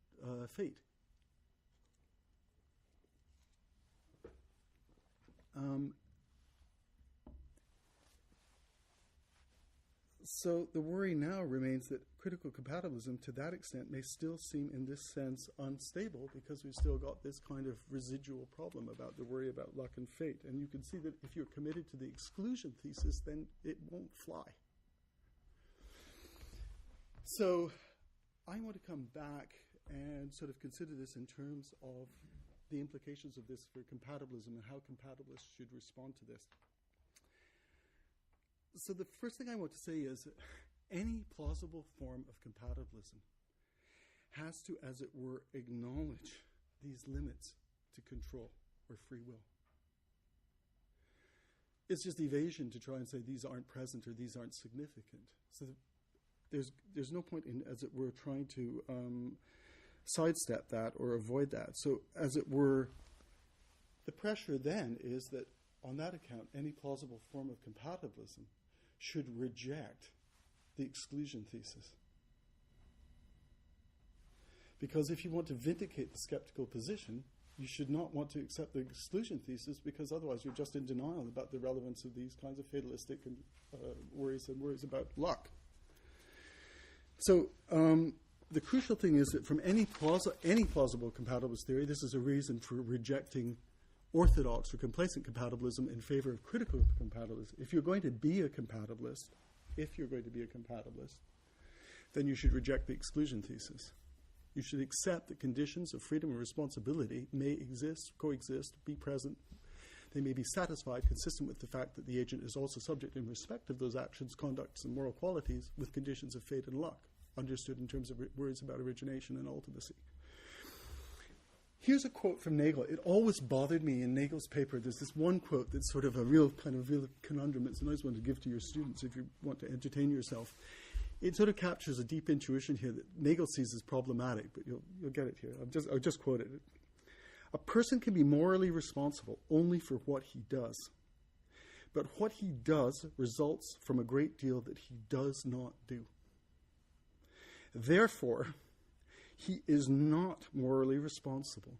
fate. So the worry now remains that critical compatibilism, to that extent, may still seem in this sense unstable because we've still got this kind of residual problem about the worry about luck and fate. And you can see that if you're committed to the exclusion thesis, then it won't fly. So I want to come back and sort of consider this in terms of the implications of this for compatibilism and how compatibilists should respond to this. So the first thing I want to say is any plausible form of compatibilism has to, as it were, acknowledge these limits to control or free will. It's just evasion to try and say these aren't present or these aren't significant. So there's no point in, as it were, trying to sidestep that or avoid that. So as it were, the pressure then is that on that account, any plausible form of compatibilism should reject the exclusion thesis. Because if you want to vindicate the skeptical position, you should not want to accept the exclusion thesis, because otherwise you're just in denial about the relevance of these kinds of fatalistic and worries about luck. So the crucial thing is that from any plausible compatibilist theory, this is a reason for rejecting orthodox or complacent compatibilism in favor of critical compatibilism. If you're going to be a compatibilist, then you should reject the exclusion thesis. You should accept that conditions of freedom and responsibility may exist, coexist, be present. They may be satisfied, consistent with the fact that the agent is also subject in respect of those actions, conducts, and moral qualities with conditions of fate and luck, understood in terms of words about origination and ultimacy. Here's a quote from Nagel. It always bothered me in Nagel's paper. There's this one quote that's sort of a real conundrum. It's a nice one to give to your students if you want to entertain yourself. It sort of captures a deep intuition here that Nagel sees as problematic, but you'll get it here. I'll just quote it. A person can be morally responsible only for what he does. But what he does results from a great deal that he does not do. Therefore, he is not morally responsible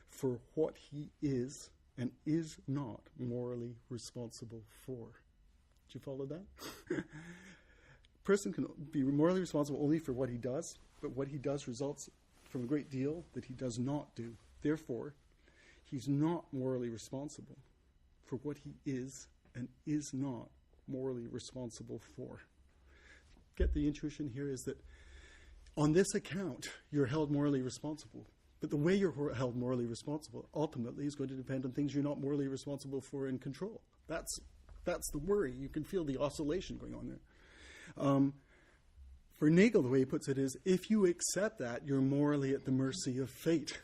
for what he is and is not morally responsible for. Did you follow that? Person can be morally responsible only for what he does, but what he does results from a great deal that he does not do. Therefore, he's not morally responsible for what he is and is not morally responsible for. Get the intuition here is that on this account, you're held morally responsible. But the way you're held morally responsible ultimately is going to depend on things you're not morally responsible for and control. That's the worry. You can feel the oscillation going on there. For Nagel, the way he puts it is, if you accept that, you're morally at the mercy of fate.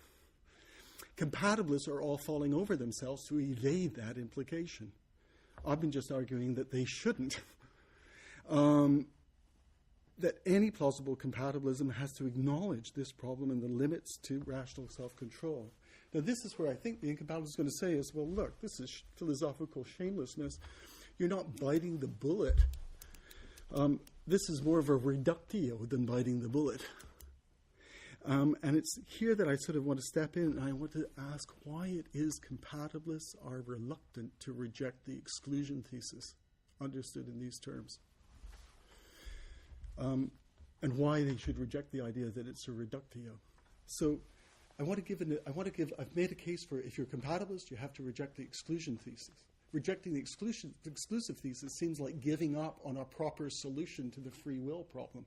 Compatibilists are all falling over themselves to evade that implication. I've been just arguing that they shouldn't. That any plausible compatibilism has to acknowledge this problem and the limits to rational self-control. Now, this is where I think the incompatibilist is going to say is, well, look, this is philosophical shamelessness. You're not biting the bullet. This is more of a reductio than biting the bullet. And it's here that I sort of want to step in and I want to ask why it is compatibilists are reluctant to reject the exclusion thesis, understood in these terms. And why they should reject the idea that it's a reductio. So I've made a case for if you're a compatibilist, you have to reject the exclusion thesis. Rejecting the exclusive thesis seems like giving up on a proper solution to the free will problem.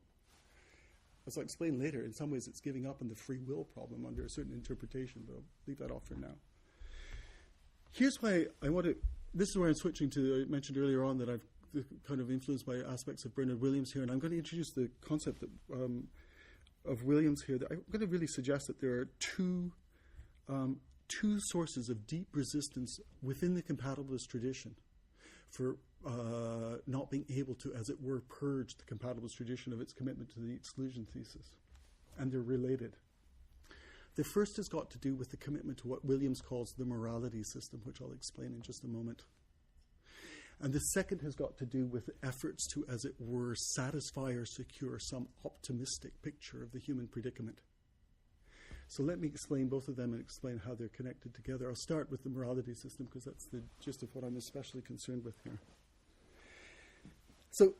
As I'll explain later, in some ways it's giving up on the free will problem under a certain interpretation, but I'll leave that off for now. Here's why this is where I'm switching to, I mentioned earlier on that I've kind of influenced by aspects of Bernard Williams here, and I'm going to introduce the concept of Williams here. I'm going to really suggest that there are two sources of deep resistance within the compatibilist tradition for not being able to, as it were, purge the compatibilist tradition of its commitment to the exclusion thesis. And they're related. The first has got to do with the commitment to what Williams calls the morality system, which I'll explain in just a moment. And the second has got to do with efforts to, as it were, satisfy or secure some optimistic picture of the human predicament. So let me explain both of them and explain how they're connected together. I'll start with the morality system because that's the gist of what I'm especially concerned with here. So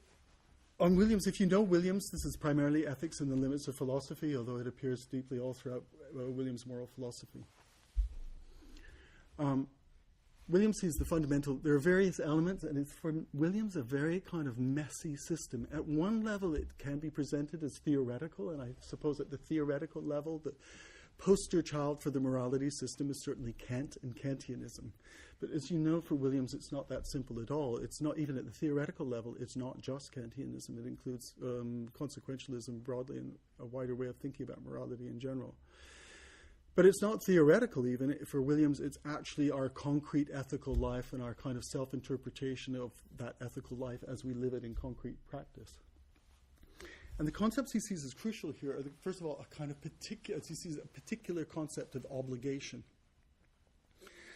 on Williams, if you know Williams, this is primarily ethics and the limits of philosophy, although it appears deeply all throughout Williams' moral philosophy. Williams sees the fundamental, there are various elements, and it's for Williams a very kind of messy system. At one level, it can be presented as theoretical, and I suppose at the theoretical level, the poster child for the morality system is certainly Kant and Kantianism. But as you know, for Williams, it's not that simple at all. It's not even at the theoretical level, it's not just Kantianism. It includes consequentialism broadly and a wider way of thinking about morality in general. But it's not theoretical even. For Williams, it's actually our concrete ethical life and our kind of self-interpretation of that ethical life as we live it in concrete practice. And the concepts he sees as crucial here are, first of all, a kind of particular, he sees a particular concept of obligation.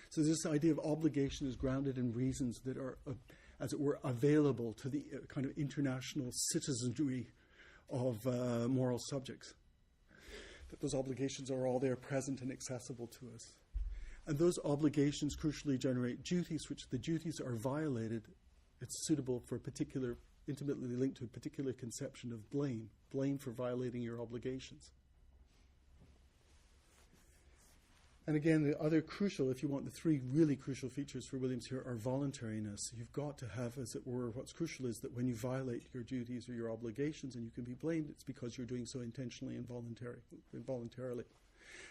So this idea of obligation is grounded in reasons that are, as it were, available to the kind of international citizenry of moral subjects. That those obligations are all there, present and accessible to us. And those obligations crucially generate duties, which the duties are violated. It's suitable for a particular, intimately linked to a particular conception of blame for violating your obligations. And again, the other crucial, if you want the three really crucial features for Williams here, are voluntariness. You've got to have, as it were, what's crucial is that when you violate your duties or your obligations and you can be blamed, it's because you're doing so intentionally and involuntarily.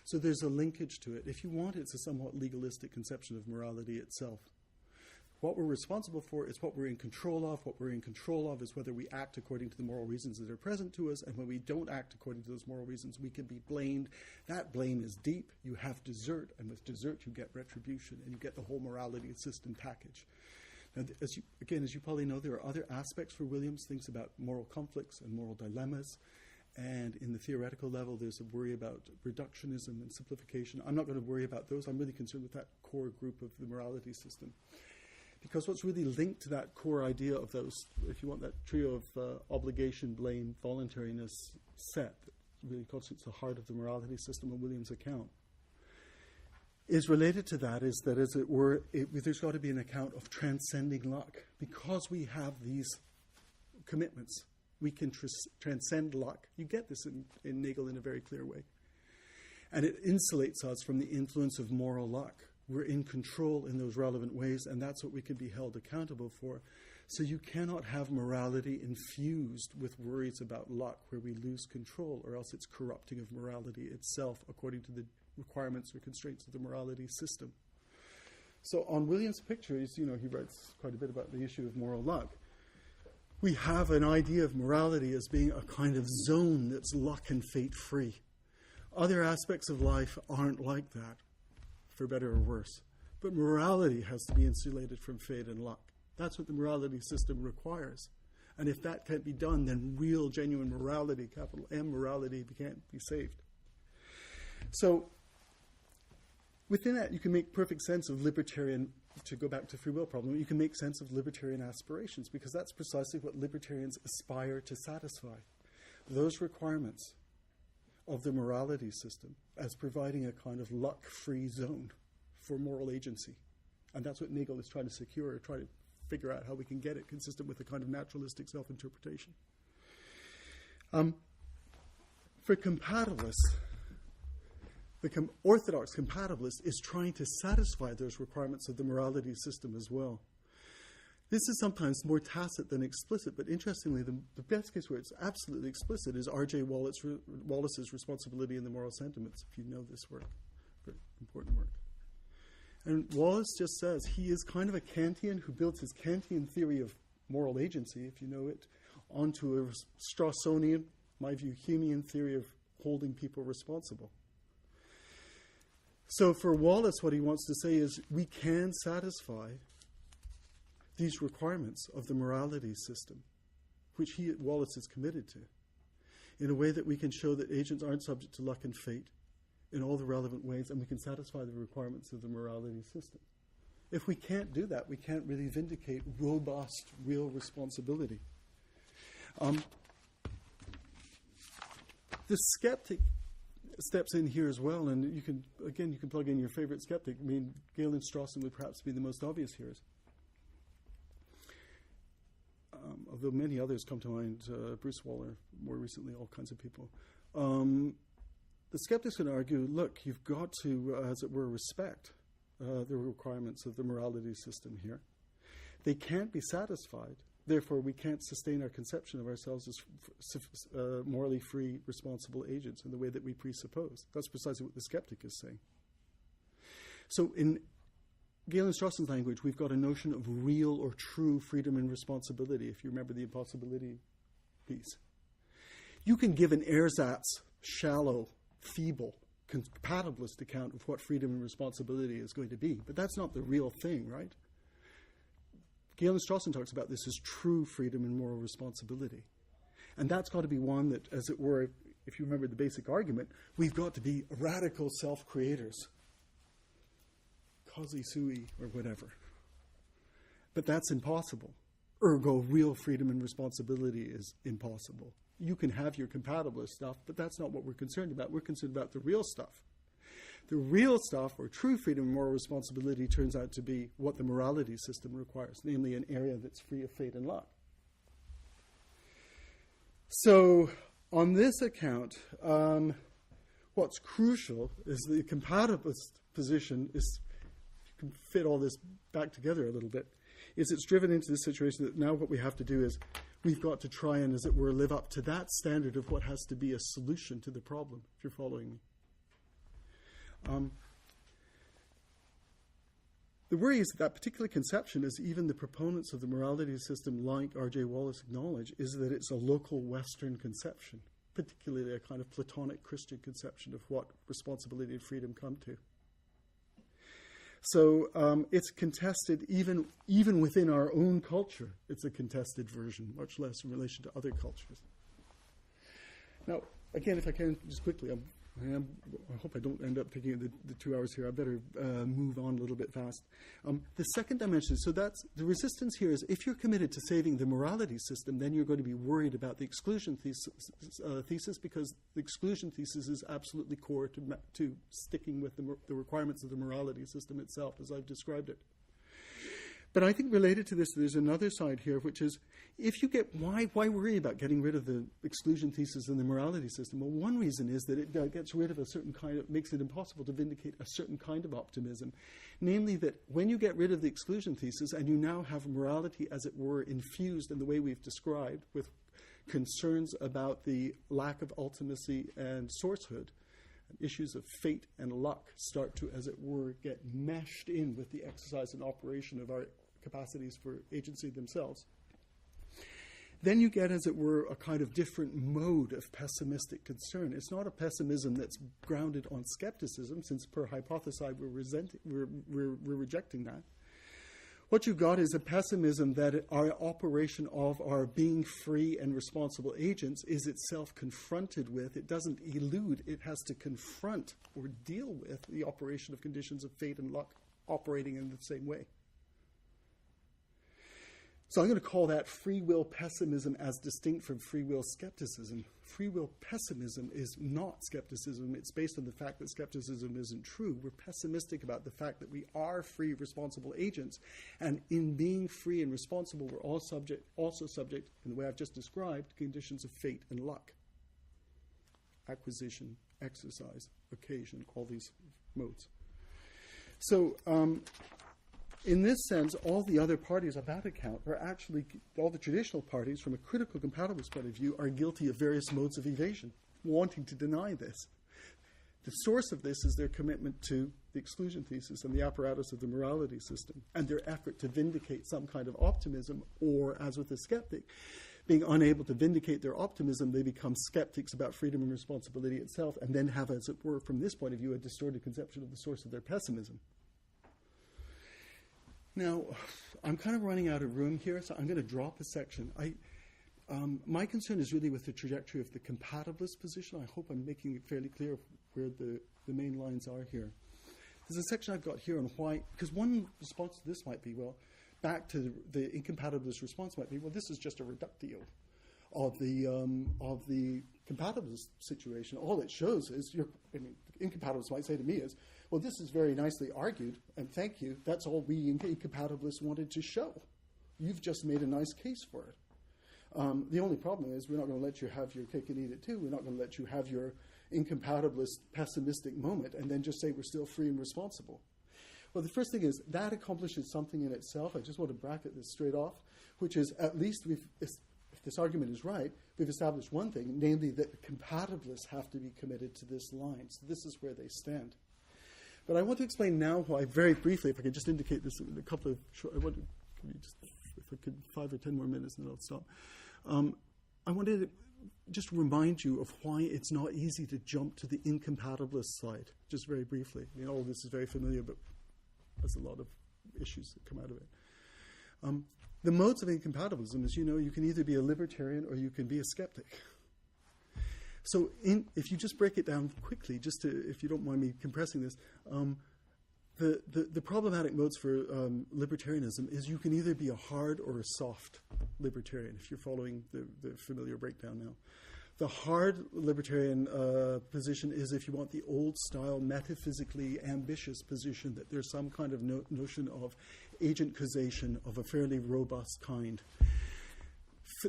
So there's a linkage to it. If you want, it's a somewhat legalistic conception of morality itself. What we're responsible for is what we're in control of. What we're in control of is whether we act according to the moral reasons that are present to us, and when we don't act according to those moral reasons, we can be blamed. That blame is deep. You have desert, and with desert you get retribution, and you get the whole morality system package. Now, as you probably know, there are other aspects for Williams, things about moral conflicts and moral dilemmas, and in the theoretical level, there's a worry about reductionism and simplification. I'm not going to worry about those. I'm really concerned with that core group of the morality system. Because what's really linked to that core idea of those, if you want that trio of obligation, blame, voluntariness set, that really constitutes the heart of the morality system on Williams' account, is related to that, is that, as it were, there's got to be an account of transcending luck. Because we have these commitments, we can transcend luck. You get this in Nagel in a very clear way. And it insulates us from the influence of moral luck. We're in control in those relevant ways, and that's what we can be held accountable for. So you cannot have morality infused with worries about luck where we lose control, or else it's corrupting of morality itself according to the requirements or constraints of the morality system. So on Williams' pictures, he writes quite a bit about the issue of moral luck. We have an idea of morality as being a kind of zone that's luck and fate free. Other aspects of life aren't like that, for better or worse. But morality has to be insulated from fate and luck. That's what the morality system requires. And if that can't be done, then real, genuine morality, capital M morality, can't be saved. So within that, you can make perfect sense of libertarian, to go back to free will problem, you can make sense of libertarian aspirations, because that's precisely what libertarians aspire to satisfy. Those requirements of the morality system as providing a kind of luck-free zone for moral agency. And that's what Nagel is trying to secure, or try to figure out how we can get it consistent with a kind of naturalistic self-interpretation. For compatibilists, the orthodox compatibilist is trying to satisfy those requirements of the morality system as well. This is sometimes more tacit than explicit, but interestingly, the best case where it's absolutely explicit is R.J. Wallace's Responsibility in the Moral Sentiments, if you know this work. Very important work. And Wallace just says he is kind of a Kantian who builds his Kantian theory of moral agency, if you know it, onto a Straussonian, my view, Humean theory of holding people responsible. So for Wallace, what he wants to say is we can satisfy these requirements of the morality system, which Wallace is committed to, in a way that we can show that agents aren't subject to luck and fate in all the relevant ways, and we can satisfy the requirements of the morality system. If we can't do that, we can't really vindicate robust, real responsibility. The skeptic steps in here as well, and you can plug in your favorite skeptic. I mean, Galen Strawson would perhaps be the most obvious here. Although many others come to mind, Bruce Waller, more recently, all kinds of people. The skeptics can argue, look, you've got to, as it were, respect the requirements of the morality system here. They can't be satisfied. Therefore, we can't sustain our conception of ourselves as morally free, responsible agents in the way that we presuppose. That's precisely what the skeptic is saying. So in Galen Strawson's language, we've got a notion of real or true freedom and responsibility, if you remember the impossibility piece. You can give an ersatz, shallow, feeble, compatibilist account of what freedom and responsibility is going to be, but that's not the real thing, right? Galen Strawson talks about this as true freedom and moral responsibility. And that's got to be one that, as it were, if you remember the basic argument, we've got to be radical self-creators. Causi sui, or whatever. But that's impossible. Ergo, real freedom and responsibility is impossible. You can have your compatibilist stuff, but that's not what we're concerned about. We're concerned about the real stuff. The real stuff, or true freedom and moral responsibility, turns out to be what the morality system requires, namely an area that's free of fate and luck. So, on this account, what's crucial is the compatibilist position is, you can fit all this back together a little bit, is it's driven into the situation that now what we have to do is we've got to try and, as it were, live up to that standard of what has to be a solution to the problem, if you're following me. The worry is that particular conception, as even the proponents of the morality system like R.J. Wallace acknowledge, is that it's a local Western conception, particularly a kind of Platonic Christian conception of what responsibility and freedom come to. So it's contested even within our own culture. It's a contested version, much less in relation to other cultures. Now, again, if I can, just quickly, I hope I don't end up taking the 2 hours here. I better move on a little bit fast. The second dimension, so that's the resistance here is if you're committed to saving the morality system, then you're going to be worried about the exclusion thesis because the exclusion thesis is absolutely core to sticking with the requirements of the morality system itself, as I've described it. But I think related to this, there's another side here, which is if you get, why worry about getting rid of the exclusion thesis in the morality system? Well, one reason is that it gets rid of a certain kind of, makes it impossible to vindicate a certain kind of optimism. Namely that when you get rid of the exclusion thesis and you now have morality, as it were, infused in the way we've described with concerns about the lack of ultimacy and sourcehood, issues of fate and luck start to, as it were, get meshed in with the exercise and operation of our capacities for agency themselves. Then you get, as it were, a kind of different mode of pessimistic concern. It's not a pessimism that's grounded on skepticism, since per hypothesi we're rejecting that. What you've got is a pessimism that our operation of our being free and responsible agents is itself confronted with. It doesn't elude, it has to confront or deal with the operation of conditions of fate and luck operating in the same way. So I'm going to call that free will pessimism as distinct from free will skepticism. Free will pessimism is not skepticism. It's based on the fact that skepticism isn't true. We're pessimistic about the fact that we are free, responsible agents. And in being free and responsible, we're also subject, in the way I've just described, to conditions of fate and luck. Acquisition, exercise, occasion, all these modes. So, in this sense, all the other parties of that account are actually, all the traditional parties, from a critical compatibilist point of view, are guilty of various modes of evasion, wanting to deny this. The source of this is their commitment to the exclusion thesis and the apparatus of the morality system, and their effort to vindicate some kind of optimism, or, as with the skeptic, being unable to vindicate their optimism, they become skeptics about freedom and responsibility itself, and then have, as it were, from this point of view, a distorted conception of the source of their pessimism. Now, I'm kind of running out of room here, so I'm going to drop a section. My concern is really with the trajectory of the compatibilist position. I hope I'm making it fairly clear where the main lines are here. There's a section I've got here on why, because one response to this might be, well, back to the incompatibilist response might be, well, this is just a reductio of the compatibilist situation. All it shows is, incompatibilists might say to me is, well, this is very nicely argued, and thank you. That's all we incompatibilists wanted to show. You've just made a nice case for it. The only problem is we're not going to let you have your cake and eat it too. We're not going to let you have your incompatibilist pessimistic moment and then just say we're still free and responsible. Well, the first thing is that accomplishes something in itself. I just want to bracket this straight off, which is at least if this argument is right, we've established one thing, namely that compatibilists have to be committed to this line. So this is where they stand. But I want to explain now why, very briefly, if I could just indicate this in a couple of short, if I could 5 or 10 more minutes, and then I'll stop. I wanted to just remind you of why it's not easy to jump to the incompatibilist side, just very briefly. All of this is very familiar, but there's a lot of issues that come out of it. The modes of incompatibilism, as you know, you can either be a libertarian or you can be a skeptic. So if you just break it down quickly, just to, if you don't mind me compressing this, the problematic modes for libertarianism is you can either be a hard or a soft libertarian, if you're following the familiar breakdown now. The hard libertarian position is, if you want, the old-style, metaphysically ambitious position that there's some kind of notion of agent causation of a fairly robust kind.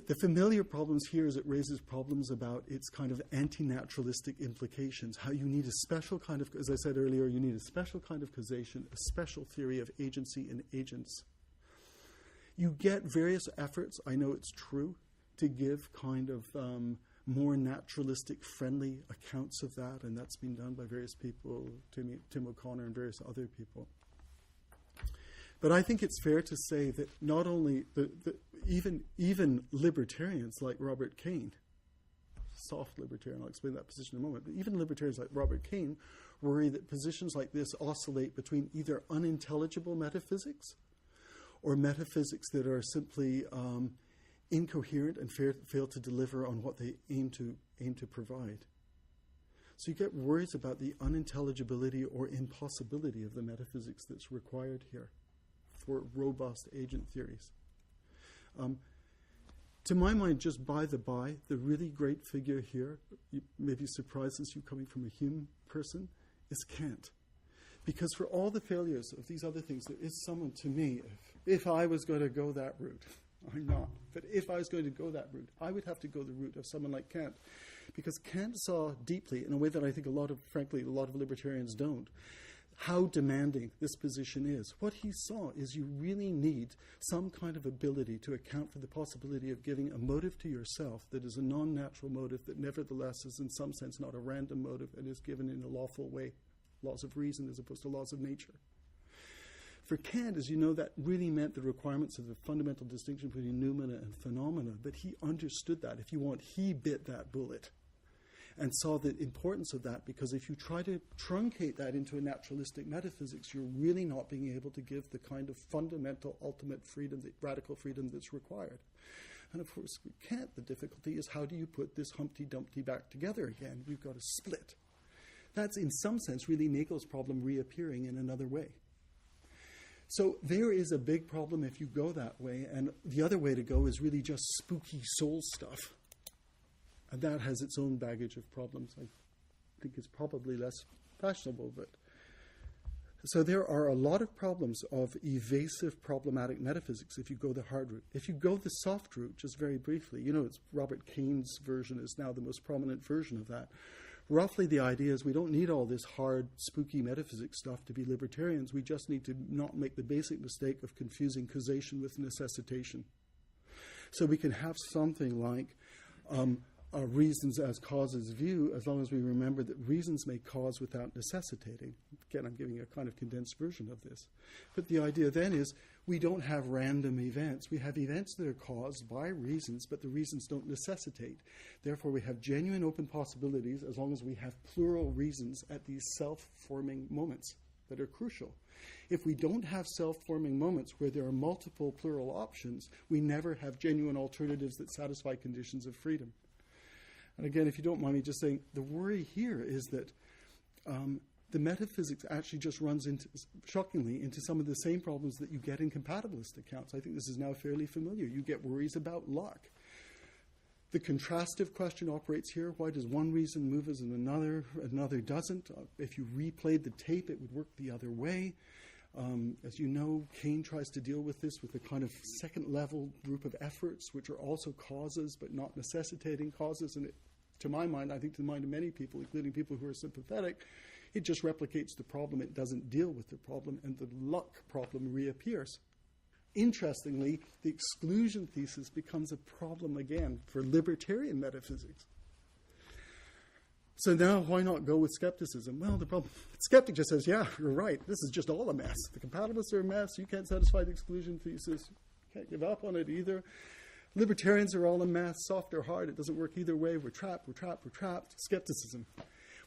The familiar problems here is it raises problems about its kind of anti-naturalistic implications, how you need a special kind of, as I said earlier, you need a special kind of causation, a special theory of agency and agents. You get various efforts, I know it's true, to give kind of more naturalistic, friendly accounts of that, and that's been done by various people, Tim O'Connor and various other people. But I think it's fair to say that not only even libertarians like Robert Kane, soft libertarian, I'll explain that position in a moment, but even libertarians like Robert Kane worry that positions like this oscillate between either unintelligible metaphysics or metaphysics that are simply incoherent and fail to deliver on what they aim to provide. So you get worries about the unintelligibility or impossibility of the metaphysics that's required here for robust agent theories. To my mind, just by the by, the really great figure here, you may be surprised since you're coming from a Hume person, is Kant. Because for all the failures of these other things, there is someone to me, if I was going to go that route, I'm not, but if I was going to go that route, I would have to go the route of someone like Kant. Because Kant saw deeply, in a way that I think frankly, a lot of libertarians don't, how demanding this position is. What he saw is you really need some kind of ability to account for the possibility of giving a motive to yourself that is a non-natural motive that nevertheless is in some sense not a random motive and is given in a lawful way, laws of reason as opposed to laws of nature. For Kant, as you know, that really meant the requirements of the fundamental distinction between noumena and phenomena, but he understood that. If you want, he bit that bullet and saw the importance of that, because if you try to truncate that into a naturalistic metaphysics, you're really not being able to give the kind of fundamental, ultimate freedom, the radical freedom that's required. And of course, with Kant, the difficulty is how do you put this Humpty Dumpty back together again? You've got to split. That's, in some sense, really Nagel's problem reappearing in another way. So there is a big problem if you go that way, and the other way to go is really just spooky soul stuff. And that has its own baggage of problems. I think it's probably less fashionable, but so there are a lot of problems of evasive problematic metaphysics if you go the hard route. If you go the soft route, just very briefly, you know, it's Robert Kane's version is now the most prominent version of that. Roughly the idea is we don't need all this hard, spooky metaphysics stuff to be libertarians. We just need to not make the basic mistake of confusing causation with necessitation. So we can have something like reasons as causes view, as long as we remember that reasons may cause without necessitating. Again, I'm giving a kind of condensed version of this. But the idea then is we don't have random events. We have events that are caused by reasons, but the reasons don't necessitate. Therefore, we have genuine open possibilities as long as we have plural reasons at these self-forming moments that are crucial. If we don't have self-forming moments where there are multiple plural options, we never have genuine alternatives that satisfy conditions of freedom. And again, if you don't mind me just saying, the worry here is that the metaphysics actually just runs into, shockingly, into some of the same problems that you get in compatibilist accounts. I think this is now fairly familiar. You get worries about luck. The contrastive question operates here. Why does one reason move as another doesn't? If you replayed the tape, it would work the other way. As you know, Kane tries to deal with this with a kind of second-level group of efforts, which are also causes but not necessitating causes. And it, to my mind, I think to the mind of many people, including people who are sympathetic, it just replicates the problem. It doesn't deal with the problem, and the luck problem reappears. Interestingly, the exclusion thesis becomes a problem again for libertarian metaphysics. So now, why not go with skepticism? Well, the skeptic just says, yeah, you're right. This is just all a mess. The compatibilists are a mess. You can't satisfy the exclusion thesis. You can't give up on it either. Libertarians are all a mess, soft or hard. It doesn't work either way. We're trapped, we're trapped, we're trapped. Skepticism.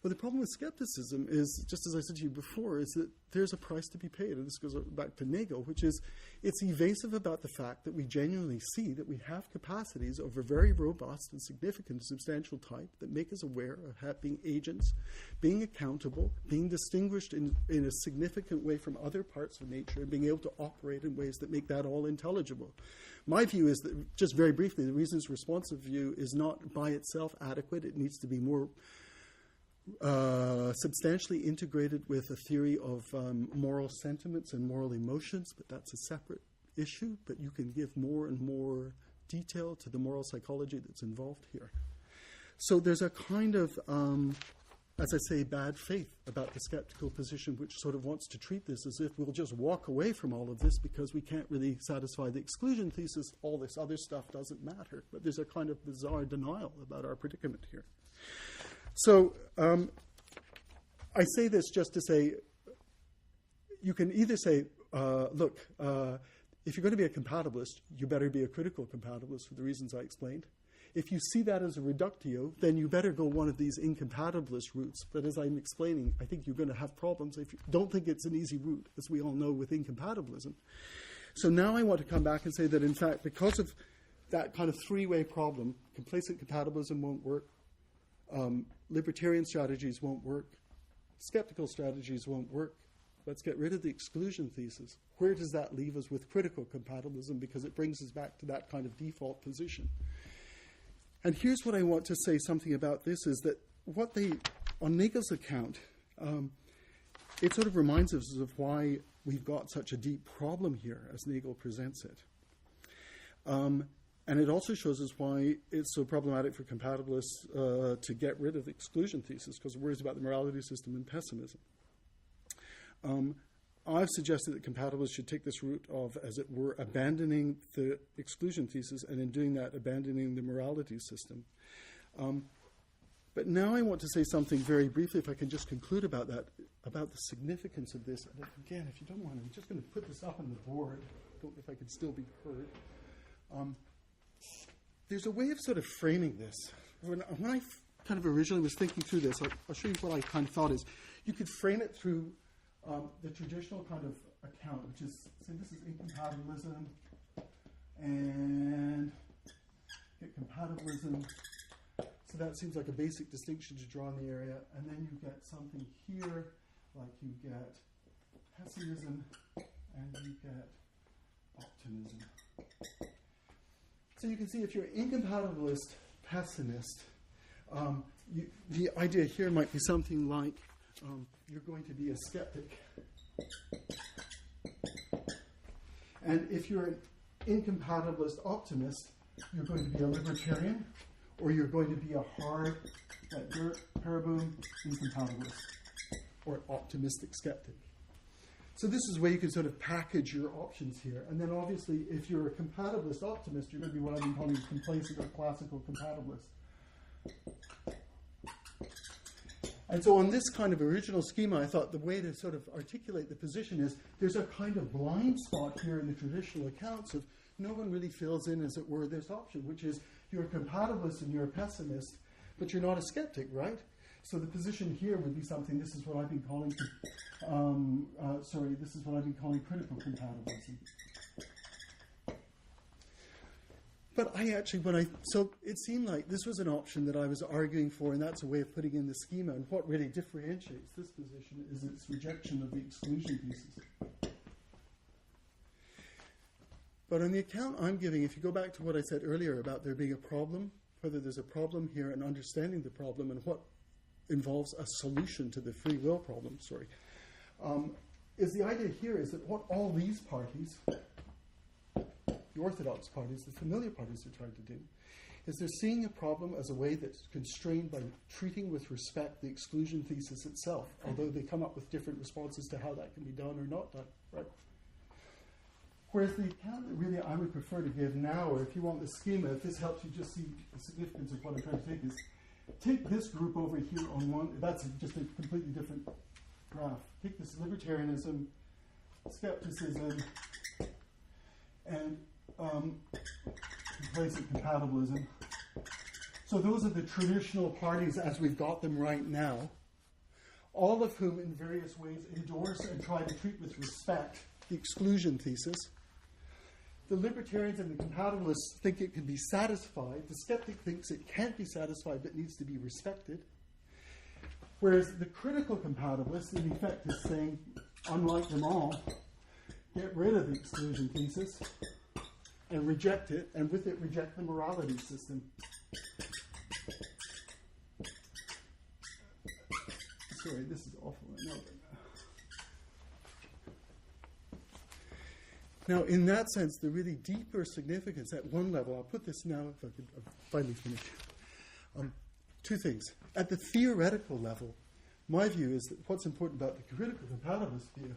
Well, the problem with skepticism is, just as I said to you before, is that there's a price to be paid. And this goes back to Nagel, which is it's evasive about the fact that we genuinely see that we have capacities of a very robust and significant substantial type that make us aware of being agents, being accountable, being distinguished in a significant way from other parts of nature, and being able to operate in ways that make that all intelligible. My view is that, just very briefly, the reasons responsive view is not by itself adequate. It needs to be more substantially integrated with a theory of moral sentiments and moral emotions, but that's a separate issue. But you can give more and more detail to the moral psychology that's involved here. So there's a kind of, as I say, bad faith about the skeptical position, which sort of wants to treat this as if we'll just walk away from all of this because we can't really satisfy the exclusion thesis. All this other stuff doesn't matter. But there's a kind of bizarre denial about our predicament here. So I say this just to say, you can either say, look, if you're going to be a compatibilist, you better be a critical compatibilist for the reasons I explained. If you see that as a reductio, then you better go one of these incompatibilist routes. But as I'm explaining, I think you're going to have problems if you don't think it's an easy route, as we all know with incompatibilism. So now I want to come back and say that, in fact, because of that kind of three-way problem, complacent compatibilism won't work, libertarian strategies won't work, skeptical strategies won't work. Let's get rid of the exclusion thesis. Where does that leave us with critical compatibilism? Because it brings us back to that kind of default position. And here's what I want to say something about this is that what they, on Nagel's account, it sort of reminds us of why we've got such a deep problem here as Nagel presents it. And it also shows us why it's so problematic for compatibilists to get rid of the exclusion thesis, because it worries about the morality system and pessimism. I've suggested that compatibilists should take this route of, as it were, abandoning the exclusion thesis, and in doing that, abandoning the morality system. But now I want to say something very briefly, if I can just conclude about that, about the significance of this. And again, if you don't mind, I'm just going to put this up on the board. I don't know if I can still be heard. There's a way of sort of framing this. When I kind of originally was thinking through this, I'll show you what I kind of thought is, you could frame it through the traditional kind of account, which is, say this is incompatibilism, and get compatibilism. So that seems like a basic distinction to draw in the area. And then you get something here, like you get pessimism, and you get optimism. So you can see if you're incompatibilist pessimist, the idea here might be something like you're going to be a skeptic. And if you're an incompatibilist optimist, you're going to be a libertarian, or you're going to be a hard, like Paraboom, incompatibilist, or an optimistic skeptic. So this is where you can sort of package your options here. And then obviously, if you're a compatibilist optimist, you're going to be what I've been calling complacent or classical compatibilist. And so on this kind of original schema, I thought the way to sort of articulate the position is there's a kind of blind spot here in the traditional accounts of no one really fills in, as it were, this option, which is you're a compatibilist and you're a pessimist, but you're not a skeptic, right? So the position here would be something, this is what I've been calling, this is what I've been calling critical compatibilism. But I actually, so it seemed like this was an option that I was arguing for, and that's a way of putting in the schema. And what really differentiates this position is its rejection of the exclusion thesis. But on the account I'm giving, if you go back to what I said earlier about there being a problem, whether there's a problem here and understanding the problem and what involves a solution to the free will problem, is the idea here is that what all these parties, the orthodox parties, the familiar parties are trying to do, is they're seeing a problem as a way that's constrained by treating with respect the exclusion thesis itself, although they come up with different responses to how that can be done or not done, right? Whereas the account that really I would prefer to give now, or if you want the schema, if this helps you just see the significance of what I'm trying to take, is take this group over here on one, that's just a completely different graph. Take this libertarianism, skepticism, and complacent compatibilism. So those are the traditional parties as we've got them right now. all of whom in various ways endorse and try to treat with respect the exclusion thesis. The libertarians and the compatibilists think it can be satisfied. The skeptic thinks it can't be satisfied but needs to be respected. Whereas the critical compatibilist, in effect, is saying, unlike them all, get rid of the exclusion thesis and reject it, and with it reject the morality system. Sorry, this is awful. I know. Now, in that sense, the really deeper significance at one level, I'll put this now, if I could finally finish. Two things. At the theoretical level, my view is that what's important about the critical compatibilist view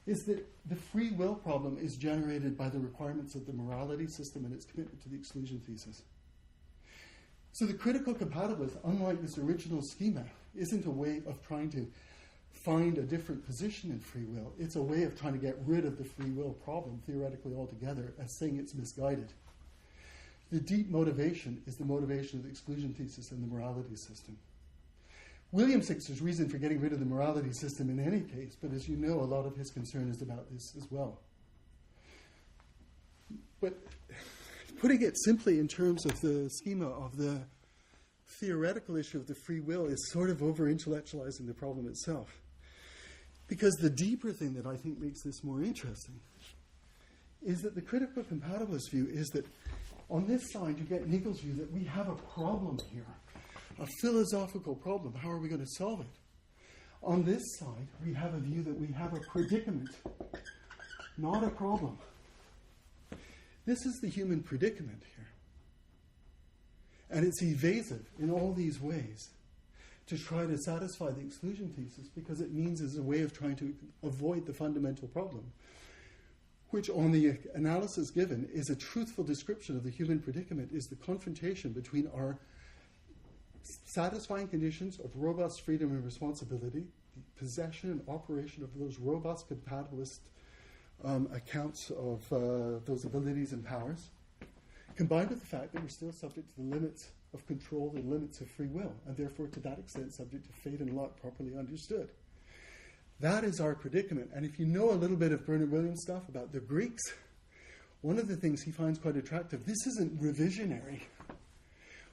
is that the free will problem is generated by the requirements of the morality system and its commitment to the exclusion thesis. So the critical compatibilist, unlike this original schema, isn't a way of trying to find a different position in free will. It's a way of trying to get rid of the free will problem theoretically altogether as saying it's misguided. The deep motivation is the motivation of the exclusion thesis and the morality system. William thinks there's reason for getting rid of the morality system in any case, but as you know, a lot of his concern is about this as well. But putting it simply in terms of the schema of the theoretical issue of the free will is sort of over-intellectualizing the problem itself. Because the deeper thing that I think makes this more interesting is that the critical compatibilist view is that on this side you get Nigel's view that we have a problem here, a philosophical problem. How are we going to solve it? On this side, we have a view that we have a predicament, not a problem. This is the human predicament here. And it's evasive in all these ways to try to satisfy the exclusion thesis because it means it's a way of trying to avoid the fundamental problem, which on the analysis given is a truthful description of the human predicament, is the confrontation between our satisfying conditions of robust freedom and responsibility, the possession and operation of those robust compatibilist accounts of those abilities and powers, combined with the fact that we're still subject to the limits of control and limits of free will, and therefore to that extent subject to fate and luck properly understood. That is our predicament. And if you know a little bit of Bernard Williams' stuff about the Greeks, one of the things he finds quite attractive, this isn't revisionary.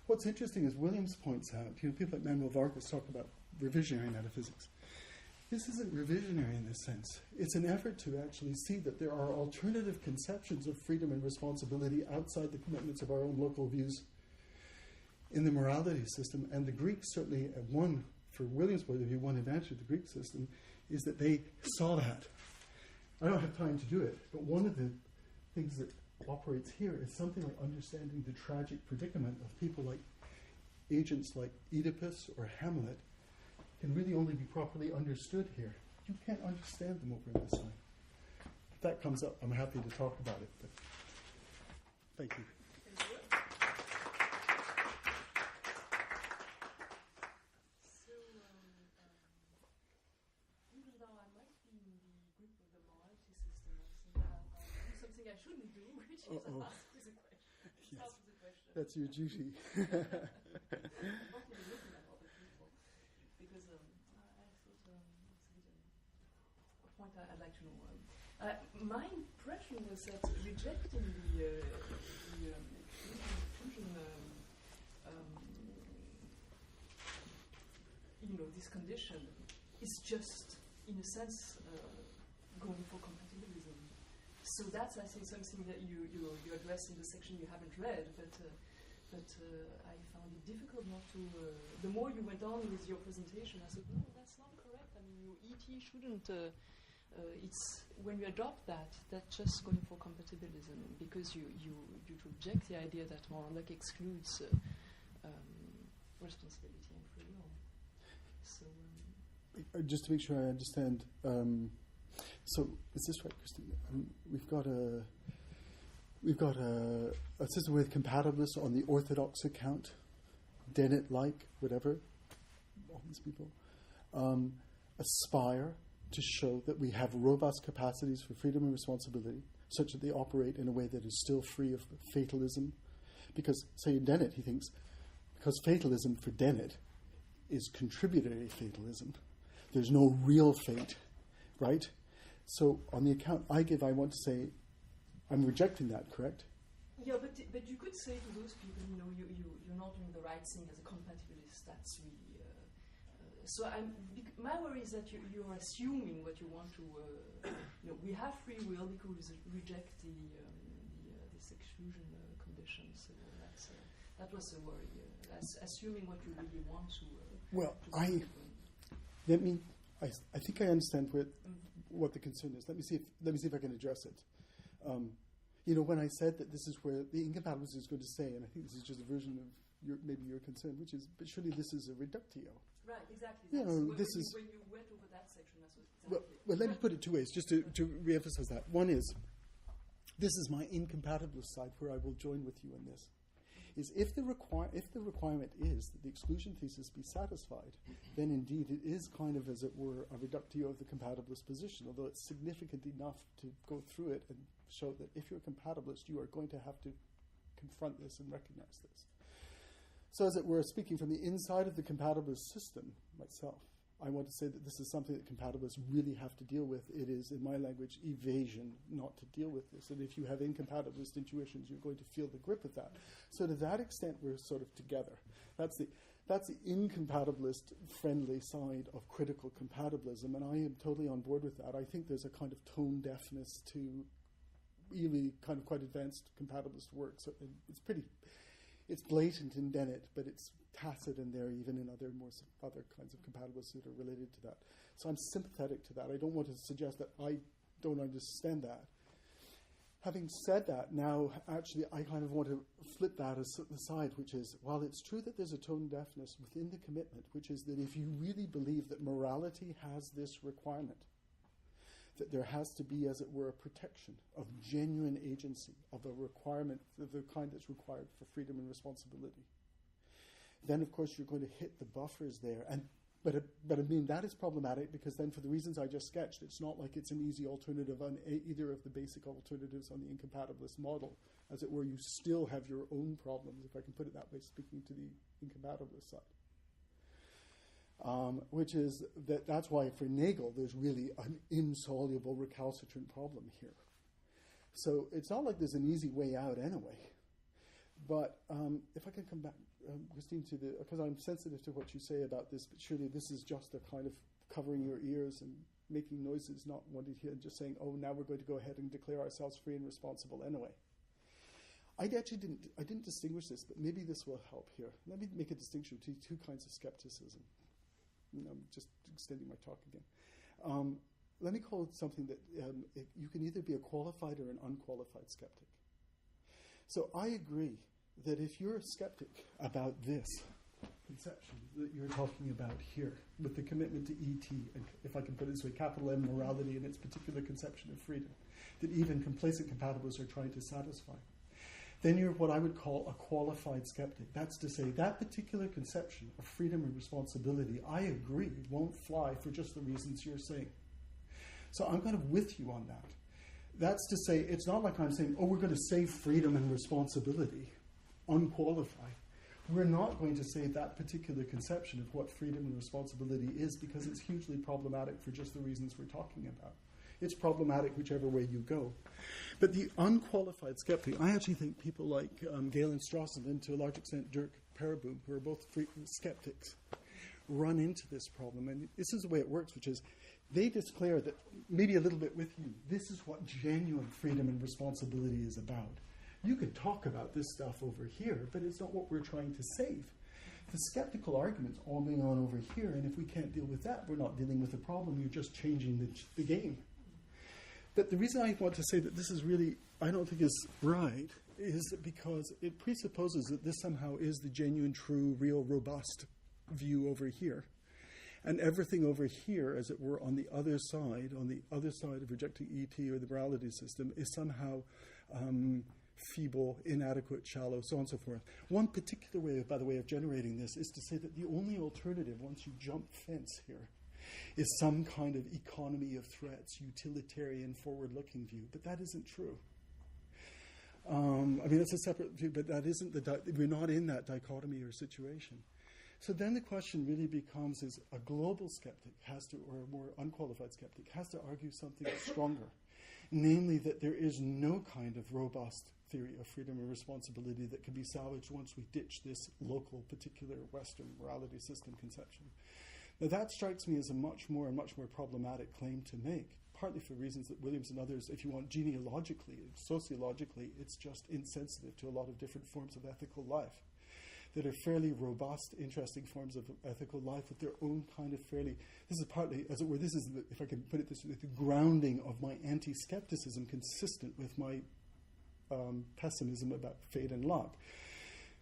What's interesting is Williams points out, people like Manuel Vargas talk about revisionary metaphysics. This isn't revisionary in this sense. It's an effort to actually see that there are alternative conceptions of freedom and responsibility outside the commitments of our own local views in the morality system. And the Greeks certainly, for Williams' point of view, one advantage of the Greek system is that they saw that. I don't have time to do it, but one of the things that operates here is something like understanding the tragic predicament of people like agents like Oedipus or Hamlet can really only be properly understood here. You can't understand them over on this side. If that comes up, I'm happy to talk about it. But thank you. So, even though I might be in the group of the morality system, I think I'll do something I shouldn't do, which is ask you the question. Yes. The question. That's your duty. I'd like to know. My impression was that rejecting the inclusion, this condition is just, in a sense, going for compatibilism. So that's, I think, something that you address in the section you haven't read, but I found it difficult not to. The more you went on with your presentation, I said, no, that's not correct. I mean, ET shouldn't. It's when you adopt that, that's just going for compatibilism because you reject the idea that moral luck excludes responsibility and free will. So just to make sure I understand, so is this right, Christine? We've got a system with compatibilists on the orthodox account, Dennett-like, whatever, all these people, aspire to show that we have robust capacities for freedom and responsibility, such that they operate in a way that is still free of fatalism. Because, say, in Dennett, he thinks, because fatalism for Dennett is contributory fatalism, There's no real fate, right? So on the account I give, I want to say, I'm rejecting that, correct? Yeah, but you could say to those people, you're not doing the right thing as a compatibilist. That's really. So my worry is that you're assuming what you want to. We have free will because we reject this exclusion condition. So that was the worry. Assuming what you really want to. I think I understand what the concern is. Let me see if I can address it. When I said that this is where the incompatibilist is going to say, and I think this is just a version of maybe your concern, which is, but surely this is a reductio. Right, exactly. When you went over that section, that's what exactly. Well, let me put it two ways, just to re-emphasize that. One is, this is my incompatibilist side where I will join with you in this, is if the requirement is that the exclusion thesis be satisfied, then indeed it is kind of, as it were, a reductio of the compatibilist position, although it's significant enough to go through it and show that if you're a compatibilist, you are going to have to confront this and recognize this. So as it were, speaking from the inside of the compatibilist system myself, I want to say that this is something that compatibilists really have to deal with. It is, in my language, evasion not to deal with this. And if you have incompatibilist intuitions, you're going to feel the grip of that. So to that extent, we're sort of together. That's the incompatibilist-friendly side of critical compatibilism, and I am totally on board with that. I think there's a kind of tone deafness to really kind of quite advanced compatibilist work. So it's blatant in Dennett, but it's tacit in there, even in other kinds of compatibilists that are related to that. So I'm sympathetic to that. I don't want to suggest that I don't understand that. Having said that, now actually I kind of want to flip that aside, which is, while it's true that there's a tone deafness within the commitment, which is that if you really believe that morality has this requirement, that there has to be, as it were, a protection of genuine agency, of a requirement, of the kind that's required for freedom and responsibility, then of course you're going to hit the buffers there. But I mean, that is problematic because then for the reasons I just sketched, it's not like it's an easy alternative on either of the basic alternatives on the incompatibilist model. As it were, you still have your own problems, if I can put it that way, speaking to the incompatibilist side. Which is that's why for Nagel there's really an insoluble recalcitrant problem here. So it's not like there's an easy way out anyway. But if I can come back, Christine, because I'm sensitive to what you say about this, but surely this is just a kind of covering your ears and making noises, not wanting to hear, and just saying, oh, now we're going to go ahead and declare ourselves free and responsible anyway. I didn't distinguish this, but maybe this will help here. Let me make a distinction between two kinds of skepticism. I'm just extending my talk again. Let me call it something that you can either be a qualified or an unqualified skeptic. So I agree that if you're a skeptic about this conception that you're talking about here, with the commitment to ET, and if I can put it this way, capital M morality and its particular conception of freedom, that even complacent compatibilists are trying to satisfy, then you're what I would call a qualified skeptic. That's to say, that particular conception of freedom and responsibility, I agree, won't fly for just the reasons you're saying. So I'm kind of with you on that. That's to say, it's not like I'm saying, oh, we're going to save freedom and responsibility, unqualified. We're not going to say that particular conception of what freedom and responsibility is because it's hugely problematic for just the reasons we're talking about. It's problematic whichever way you go. But the unqualified skeptic, I actually think people like Galen Strawson and to a large extent Dirk Pereboom, who are both skeptics, run into this problem. And this is the way it works, which is they declare that, maybe a little bit with you, this is what genuine freedom and responsibility is about. You could talk about this stuff over here, but it's not what we're trying to save. The skeptical argument's all going on over here, and if we can't deal with that, we're not dealing with the problem, you're just changing the game. But the reason I want to say that this is really, I don't think is right, is because it presupposes that this somehow is the genuine, true, real, robust view over here. And everything over here, as it were, on the other side of rejecting ET or the morality system, is somehow feeble, inadequate, shallow, so on and so forth. One particular way, by the way, of generating this is to say that the only alternative, once you jump fence here, is some kind of economy of threats, utilitarian, forward-looking view. But that isn't true. I mean, it's a separate view, but that isn't we're not in that dichotomy or situation. So then the question really becomes, is a global skeptic has to, or a more unqualified skeptic, has to argue something stronger, namely that there is no kind of robust theory of freedom and responsibility that can be salvaged once we ditch this local, particular Western morality system conception. Now that strikes me as a much more problematic claim to make, partly for reasons that Williams and others, if you want, genealogically, sociologically, it's just insensitive to a lot of different forms of ethical life that are fairly robust, interesting forms of ethical life with their own kind of fairly, this is partly, as it were, this is, if I can put it this way, the grounding of my anti-skepticism consistent with my pessimism about fate and luck,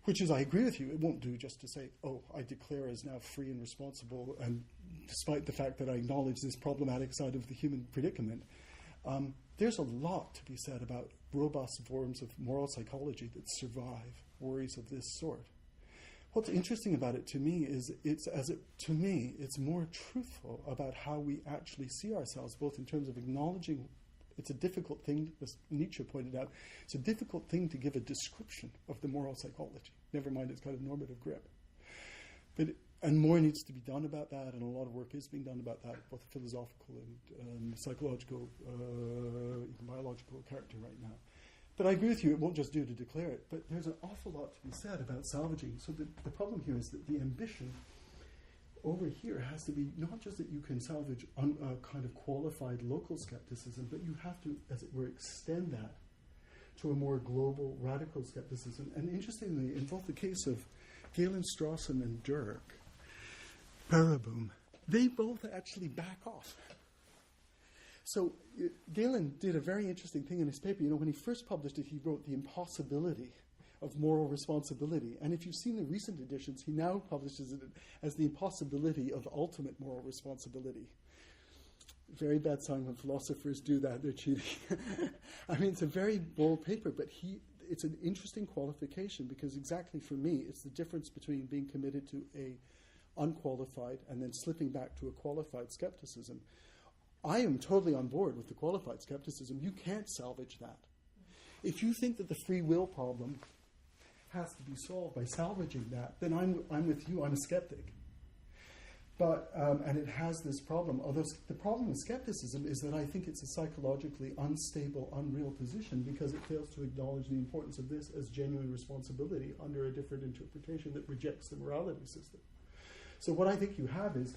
which is, I agree with you, it won't do just to say, oh, I declare as now free and responsible, and despite the fact that I acknowledge this problematic side of the human predicament, there's a lot to be said about robust forms of moral psychology that survive worries of this sort. What's interesting about it to me is it's more truthful about how we actually see ourselves, both in terms of acknowledging it's a difficult thing, as Nietzsche pointed out, it's a difficult thing to give a description of the moral psychology, never mind its kind of normative grip. And more needs to be done about that, and a lot of work is being done about that, both philosophical and psychological, even biological character right now. But I agree with you, it won't just do to declare it, but there's an awful lot to be said about salvaging. So the problem here is that the ambition over here has to be not just that you can salvage kind of qualified local skepticism, but you have to, as it were, extend that to a more global, radical skepticism. And interestingly, in both the case of Galen Strawson and Dirk Pereboom, they both actually back off. So Galen did a very interesting thing in his paper. When he first published it, he wrote The Impossibility of Moral Responsibility. And if you've seen the recent editions, he now publishes it as The Impossibility of Ultimate Moral Responsibility. Very bad sign when philosophers do that, they're cheating. I mean, it's a very bold paper, but it's an interesting qualification because exactly for me, it's the difference between being committed to a unqualified and then slipping back to a qualified skepticism. I am totally on board with the qualified skepticism. You can't salvage that. If you think that the free will problem has to be solved by salvaging that, then I'm with you. I'm a skeptic. But and it has this problem. Although the problem with skepticism is that I think it's a psychologically unstable, unreal position because it fails to acknowledge the importance of this as genuine responsibility under a different interpretation that rejects the morality system. So what I think you have is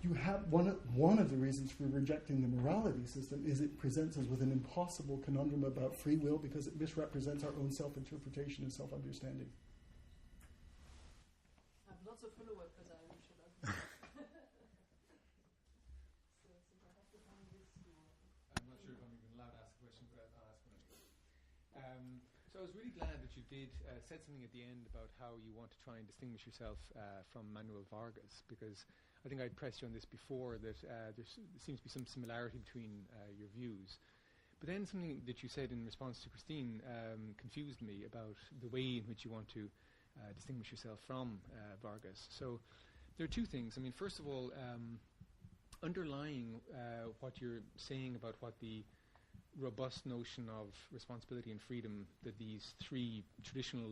you have one of the reasons for rejecting the morality system is it presents us with an impossible conundrum about free will because it misrepresents our own self-interpretation and self-understanding. I have lots of follow-up, but I'm sure that. I'm not sure if I'm even allowed to ask a question, but I'll ask one anyway. So I was really glad that you did said something at the end about how you want to try and distinguish yourself from Manuel Vargas, because I think I'd pressed you on this before that there seems to be some similarity between your views. But then something that you said in response to Christine confused me about the way in which you want to distinguish yourself from Vargas. So there are two things. I mean, first of all, underlying what you're saying about what the robust notion of responsibility and freedom that these three traditional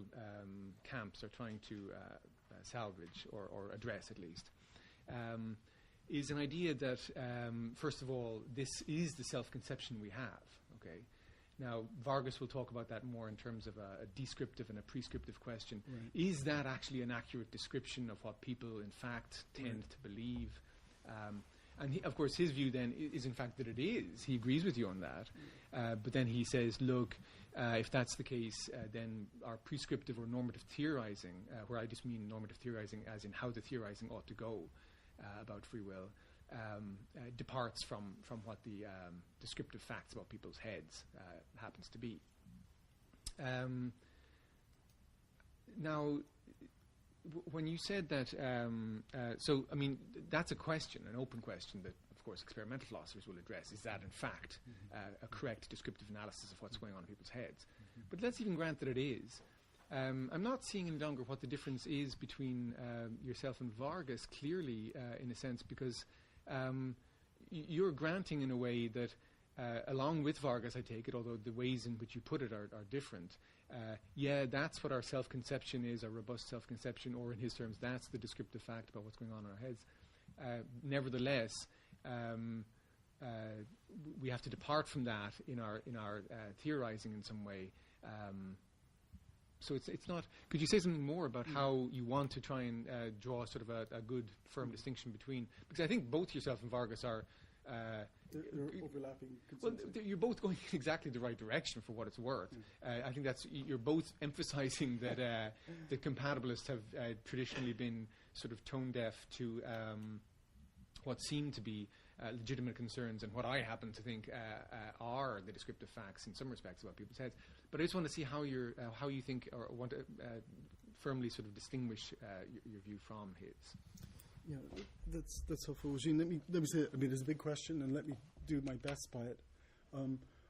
camps are trying to salvage or address at least, is an idea that, first of all, this is the self-conception we have, okay? Now, Vargas will talk about that more in terms of a descriptive and a prescriptive question. Right. Is that actually an accurate description of what people, in fact, tend to believe? And of course, his view then is, in fact, that it is. He agrees with you on that. But then he says, look, if that's the case, then our prescriptive or normative theorizing, where I just mean normative theorizing as in how the theorizing ought to go about free will, departs from what the descriptive facts about people's heads happens to be. Now, when you said that, so, I mean, that's a question, an open question that, of course, experimental philosophers will address. Is that, in fact, a correct descriptive analysis of what's going on in people's heads? But let's even grant that it is. I'm not seeing any longer what the difference is between yourself and Vargas, clearly, in a sense, because you're granting, in a way, that along with Vargas, I take it, although the ways in which you put it are different. That's what our self-conception is, our robust self-conception, or in his terms, that's the descriptive fact about what's going on in our heads. Nevertheless, we have to depart from that in our theorizing in some way. So it's not. Could you say something more about how you want to try and draw sort of a good, firm distinction between? Because I think both yourself and Vargas are. They're overlapping. Well, you're both going in exactly the right direction for what it's worth. I think you're both emphasising that the compatibilists have traditionally been sort of tone deaf to what seem to be legitimate concerns and what I happen to think are the descriptive facts in some respects about people's heads. But I just want to see how you think or want to firmly sort of distinguish your view from his. Yeah, that's helpful, Eugene. Let me say, I mean, it's a big question, and let me do my best by it. I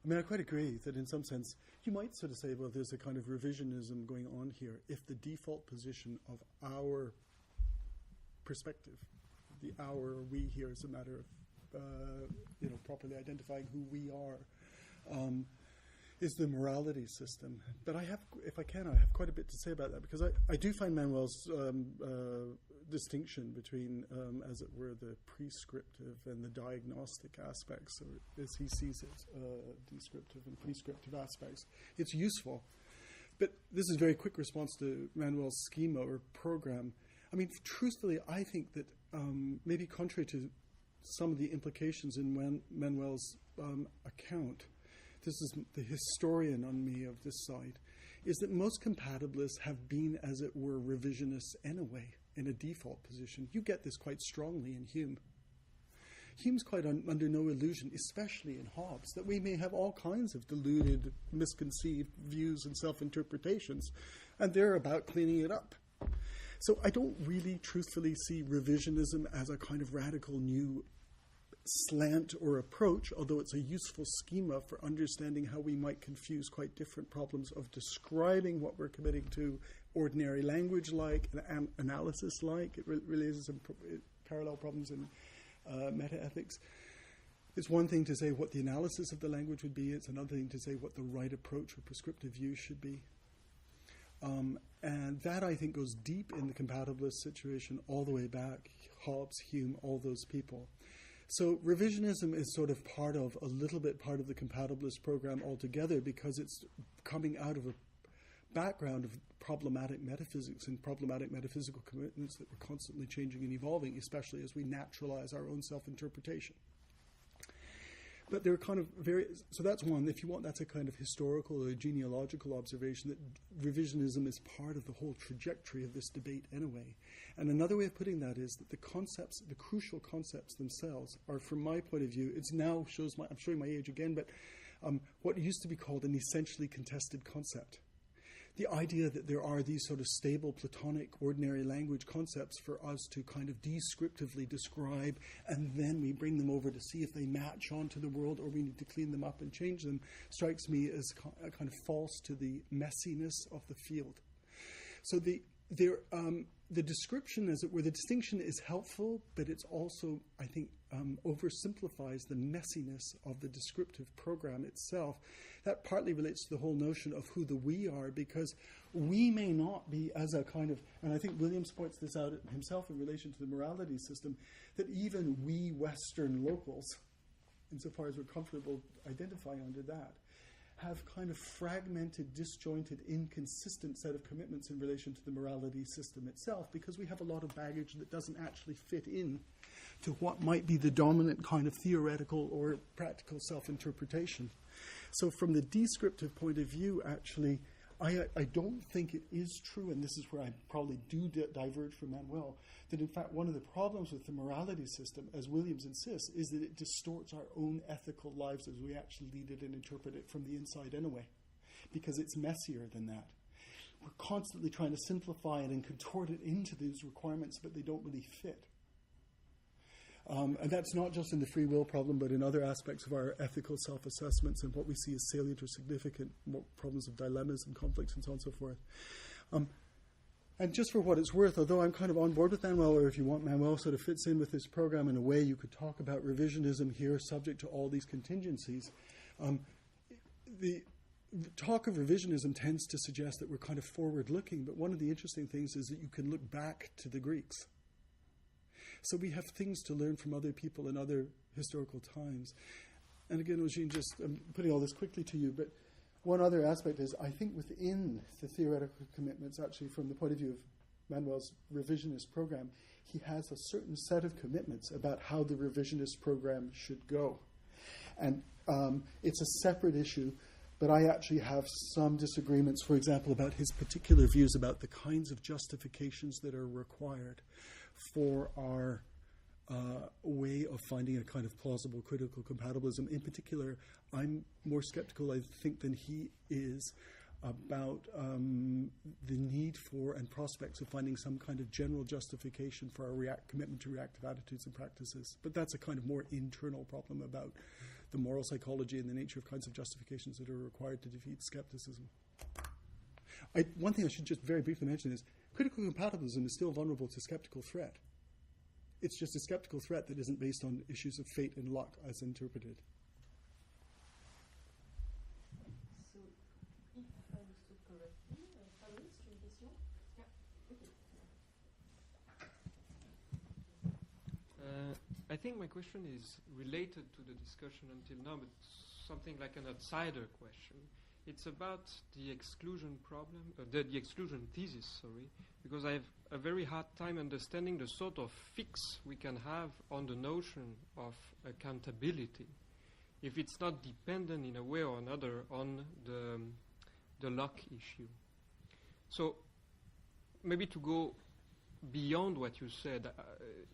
mean, I quite agree that in some sense, you might sort of say, well, there's a kind of revisionism going on here if the default position of our perspective, the our or we here is a matter of, properly identifying who we are, is the morality system. But I have quite a bit to say about that, because I do find Manuel's distinction between, as it were, the prescriptive and the diagnostic aspects, or as he sees it, descriptive and prescriptive aspects. It's useful. But this is a very quick response to Manuel's schema or program. I mean, truthfully, I think that maybe contrary to some of the implications in Manuel's account, this is the historian on me of this side, is that most compatibilists have been, as it were, revisionists anyway, in a default position. You get this quite strongly in Hume. Hume's quite under no illusion, especially in Hobbes, that we may have all kinds of deluded, misconceived views and self-interpretations, and they're about cleaning it up. So I don't really truthfully see revisionism as a kind of radical new slant or approach, although it's a useful schema for understanding how we might confuse quite different problems of describing what we're committing to, ordinary language-like, and analysis-like. It raises some parallel problems in meta-ethics. It's one thing to say what the analysis of the language would be. It's another thing to say what the right approach or prescriptive view should be. And that, I think, goes deep in the compatibilist situation all the way back, Hobbes, Hume, all those people. So revisionism is sort of a little bit part of the compatibilist program altogether, because it's coming out of a background of problematic metaphysics and problematic metaphysical commitments that were constantly changing and evolving, especially as we naturalize our own self-interpretation. But they're kind of so that's one, if you want, that's a kind of historical or genealogical observation that revisionism is part of the whole trajectory of this debate anyway. And another way of putting that is that the concepts, the crucial concepts themselves are, from my point of view, it's now I'm showing my age again, but what used to be called an essentially contested concept. The idea that there are these sort of stable Platonic ordinary language concepts for us to kind of descriptively describe, and then we bring them over to see if they match onto the world, or we need to clean them up and change them, strikes me as kind of false to the messiness of the field. So the description, as it were, the distinction is helpful, but it's also, I think, oversimplifies the messiness of the descriptive program itself. That partly relates to the whole notion of who the we are, because we may not be as a kind of, and I think Williams points this out himself in relation to the morality system, that even we Western locals, insofar as we're comfortable identifying under that, have kind of fragmented, disjointed, inconsistent set of commitments in relation to the morality system itself, because we have a lot of baggage that doesn't actually fit in to what might be the dominant kind of theoretical or practical self-interpretation. So from the descriptive point of view, actually, I don't think it is true, and this is where I probably do diverge from Manuel, that in fact one of the problems with the morality system, as Williams insists, is that it distorts our own ethical lives as we actually lead it and interpret it from the inside anyway, because it's messier than that. We're constantly trying to simplify it and contort it into these requirements, but they don't really fit. And that's not just in the free will problem, but in other aspects of our ethical self-assessments and what we see as salient or significant, problems of dilemmas and conflicts and so on and so forth. And just for what it's worth, although I'm kind of on board with Manuel, or if you want, Manuel sort of fits in with this program in a way, you could talk about revisionism here subject to all these contingencies. The talk of revisionism tends to suggest that we're kind of forward-looking, but one of the interesting things is that you can look back to the Greeks. So we have things to learn from other people in other historical times. And again, Eugene, I'm putting all this quickly to you, but one other aspect is, I think within the theoretical commitments, actually from the point of view of Manuel's revisionist program, he has a certain set of commitments about how the revisionist program should go. And it's a separate issue, but I actually have some disagreements, for example, about his particular views about the kinds of justifications that are required for our way of finding a kind of plausible critical compatibilism. In particular, I'm more skeptical, I think, than he is about the need for and prospects of finding some kind of general justification for our commitment to reactive attitudes and practices. But that's a kind of more internal problem about the moral psychology and the nature of kinds of justifications that are required to defeat skepticism. One thing I should just very briefly mention is critical compatibilism is still vulnerable to skeptical threat. It's just a skeptical threat that isn't based on issues of fate and luck as interpreted. So, if I understood correctly, Fabrice, tu as une question? Yeah. Okay. I think my question is related to the discussion until now, but something like an outsider question. It's about the exclusion problem, the exclusion thesis, sorry, because I have a very hard time understanding the sort of fix we can have on the notion of accountability if it's not dependent in a way or another on the luck issue. So maybe to go beyond what you said,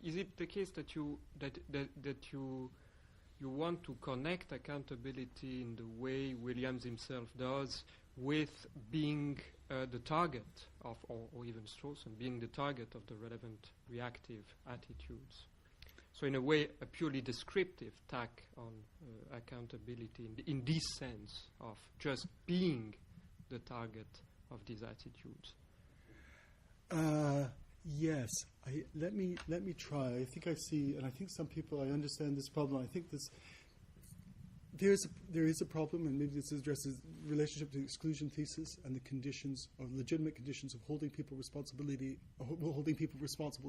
is it the case that you want to connect accountability in the way Williams himself does with being the target of, or even Strawson, being the target of the relevant reactive attitudes? So in a way, a purely descriptive tack on accountability in this sense of just being the target of these attitudes. Yes, let me try. I think I see, and I think some people, I understand this problem. I think there is a problem, and maybe this addresses the relationship to the exclusion thesis and the conditions, or legitimate conditions of holding people responsible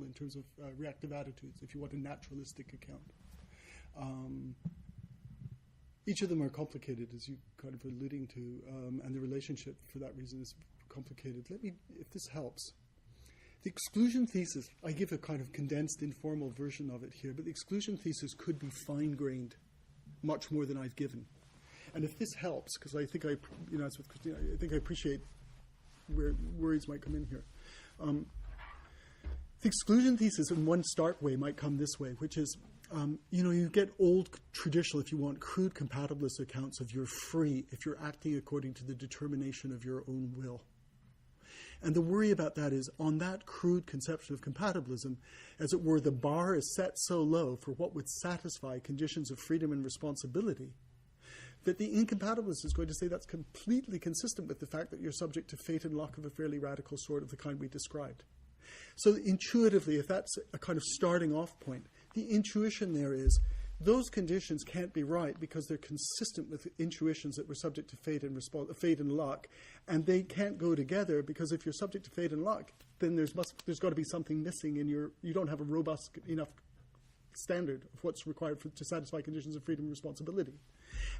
in terms of reactive attitudes, if you want a naturalistic account. Each of them are complicated, as you kind of alluding to, and the relationship for that reason is complicated. If this helps. The exclusion thesis, I give a kind of condensed, informal version of it here, but the exclusion thesis could be fine-grained much more than I've given. And if this helps, because I think as with Christina, I think I appreciate where worries might come in here. The exclusion thesis in one stark way might come this way, which is, you get old, traditional, if you want, crude compatibilist accounts of you're free if you're acting according to the determination of your own will. And the worry about that is, on that crude conception of compatibilism, as it were, the bar is set so low for what would satisfy conditions of freedom and responsibility that the incompatibilist is going to say that's completely consistent with the fact that you're subject to fate and luck of a fairly radical sort of the kind we described. So intuitively, if that's a kind of starting off point, the intuition there is those conditions can't be right because they're consistent with intuitions that we're subject to fate and luck, and they can't go together because if you're subject to fate and luck, then there's got to be something missing in you don't have a robust enough standard of what's required to satisfy conditions of freedom and responsibility.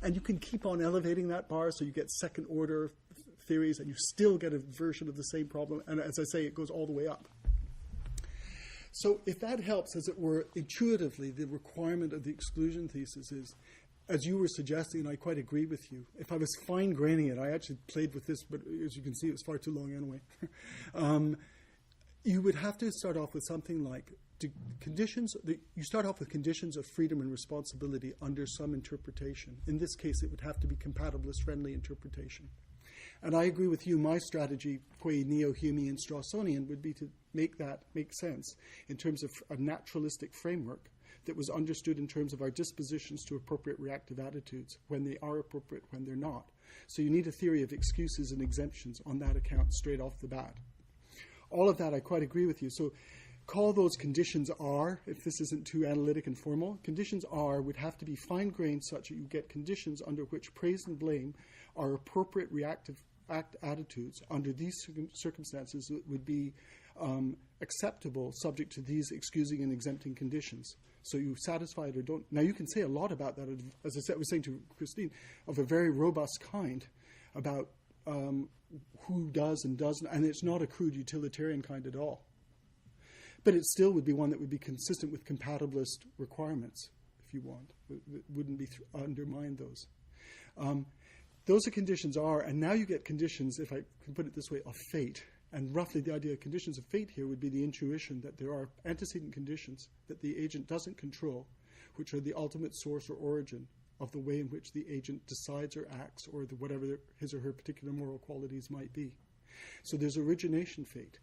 And you can keep on elevating that bar so you get second order theories and you still get a version of the same problem, and as I say, it goes all the way up. So if that helps, as it were, intuitively, the requirement of the exclusion thesis is, as you were suggesting, and I quite agree with you, if I was fine-graining it, I actually played with this, but as you can see, it was far too long anyway. You would have to start off with something like you start off with conditions of freedom and responsibility under some interpretation. In this case, it would have to be compatibilist-friendly interpretation. And I agree with you, my strategy, qua neo-Humean and Strawsonian, would be to make that make sense in terms of a naturalistic framework that was understood in terms of our dispositions to appropriate reactive attitudes, when they are appropriate, when they're not. So you need a theory of excuses and exemptions on that account straight off the bat. all of that I quite agree with you. So call those conditions R, if this isn't too analytic and formal. Conditions R would have to be fine-grained such that you get conditions under which praise and blame are appropriate reactive attitudes. Under these circumstances, it would be acceptable subject to these excusing and exempting conditions. So you satisfy it or don't. Now, you can say a lot about that, as I was saying to Christine, of a very robust kind about who does and doesn't, and it's not a crude utilitarian kind at all. But it still would be one that would be consistent with compatibilist requirements, if you want. It wouldn't be undermine those. Those are conditions R, and now you get conditions, if I can put it this way, of fate. And roughly the idea of conditions of fate here would be the intuition that there are antecedent conditions that the agent doesn't control, which are the ultimate source or origin of the way in which the agent decides or acts, or whatever his or her particular moral qualities might be. So there's origination fate.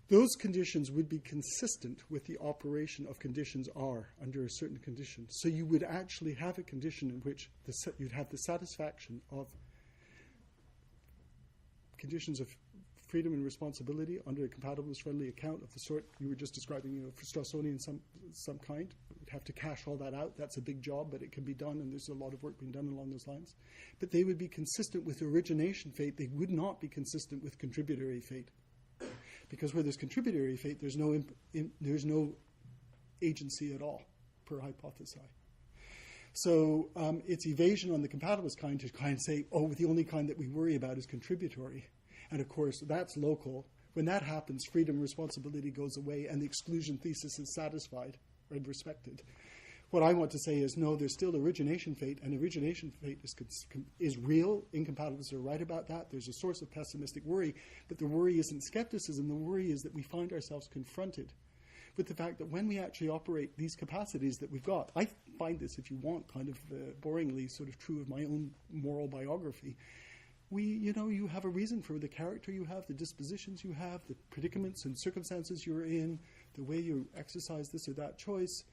Those conditions would be consistent with the operation of conditions R under a certain condition. So you would actually have a condition in which you'd have the satisfaction of conditions of freedom and responsibility under a compatibilist friendly account of the sort you were just describing, for Straussonian some kind. You'd have to cash all that out. That's a big job, but it can be done, and there's a lot of work being done along those lines. But they would be consistent with origination fate. They would not be consistent with contributory fate. Because where there's contributory fate, there's no agency at all, per hypothesi. So it's evasion on the compatibilist kind to kind of say, the only kind that we worry about is contributory. And of course, that's local. When that happens, freedom, responsibility goes away, and the exclusion thesis is satisfied and respected. What I want to say is, no, there's still origination fate, and origination fate is real. Incompatibilists are right about that. There's a source of pessimistic worry, but the worry isn't skepticism. The worry is that we find ourselves confronted with the fact that when we actually operate these capacities that we've got, I find this, if you want, kind of boringly sort of true of my own moral biography. You have a reason for the character you have, the dispositions you have, the predicaments and circumstances you're in, the way you exercise this or that choice.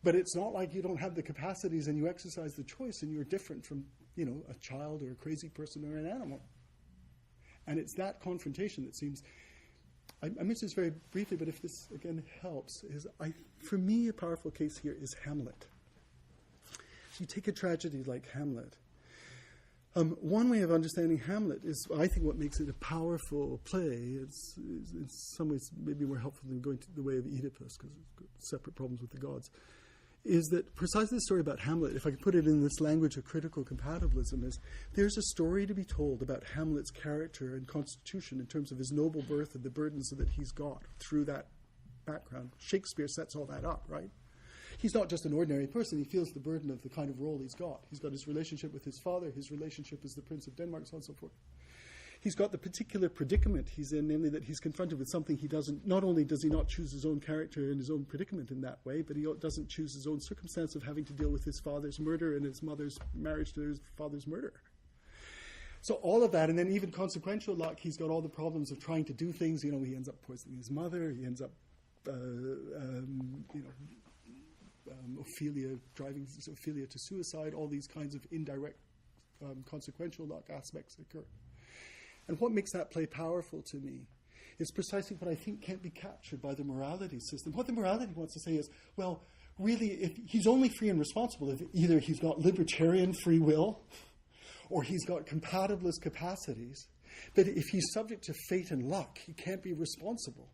But it's not like you don't have the capacities and you exercise the choice and you're different from, a child or a crazy person or an animal. And it's that confrontation that seems... I mentioned this very briefly, but if this, again, helps, for me, a powerful case here is Hamlet. You take a tragedy like Hamlet. One way of understanding Hamlet is, I think, what makes it a powerful play. It's in some ways maybe more helpful than going to the way of Oedipus, because it's got separate problems with the gods, is that precisely the story about Hamlet, if I can put it in this language of critical compatibilism, is there's a story to be told about Hamlet's character and constitution in terms of his noble birth and the burdens that he's got through that background. Shakespeare sets all that up, right? He's not just an ordinary person. He feels the burden of the kind of role he's got. He's got his relationship with his father, his relationship as the Prince of Denmark, so on and so forth. He's got the particular predicament he's in, namely that he's confronted with something he doesn't, not only does he not choose his own character and his own predicament in that way, but he doesn't choose his own circumstance of having to deal with his father's murder and his mother's marriage to his father's murder. So all of that, and then even consequential luck, he's got all the problems of trying to do things. He ends up poisoning his mother. He ends up, driving Ophelia to suicide. All these kinds of indirect consequential luck aspects occur. And what makes that play powerful to me is precisely what I think can't be captured by the morality system. What the morality wants to say is, well, really, if he's only free and responsible if either he's got libertarian free will or he's got compatibilist capacities. But if he's subject to fate and luck, he can't be responsible.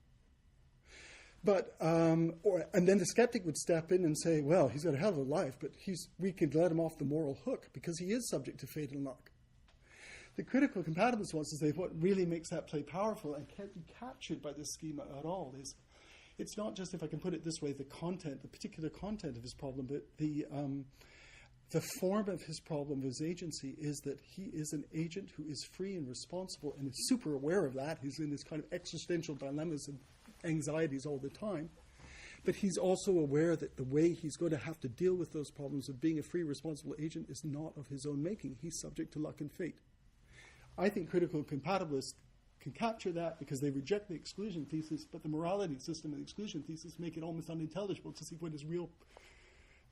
But and then the skeptic would step in and say, well, he's got a hell of a life, but we could let him off the moral hook because he is subject to fate and luck. The critical compatibilist wants to say what really makes that play powerful and can't be captured by this schema at all is it's not just, if I can put it this way, the particular content of his problem, but the form of his problem, of his agency, is that he is an agent who is free and responsible and is super aware of that. He's in this kind of existential dilemmas and anxieties all the time. But he's also aware that the way he's going to have to deal with those problems of being a free, responsible agent is not of his own making. He's subject to luck and fate. I think critical compatibilists can capture that because they reject the exclusion thesis, but the morality system and the exclusion thesis make it almost unintelligible to see what his real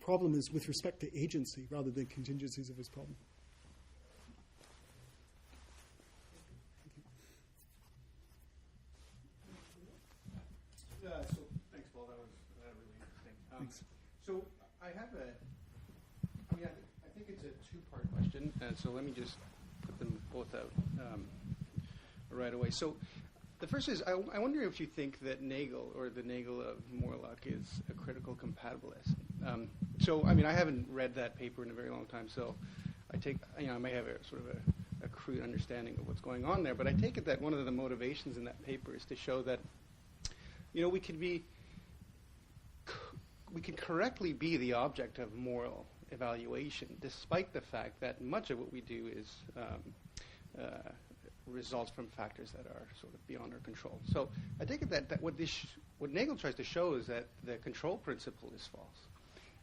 problem is with respect to agency rather than contingencies of his problem. Thanks. So I have I think it's a two-part question, so let me just put them both out right away. So the first is, I wonder if you think that Nagel, or the Nagel of Morlock, is a critical compatibilist. I haven't read that paper in a very long time, so I may have a sort of a crude understanding of what's going on there, but I take it that one of the motivations in that paper is to show that, we can correctly be the object of moral evaluation, despite the fact that much of what we do is results from factors that are sort of beyond our control. So I take it that what Nagel tries to show is that the control principle is false.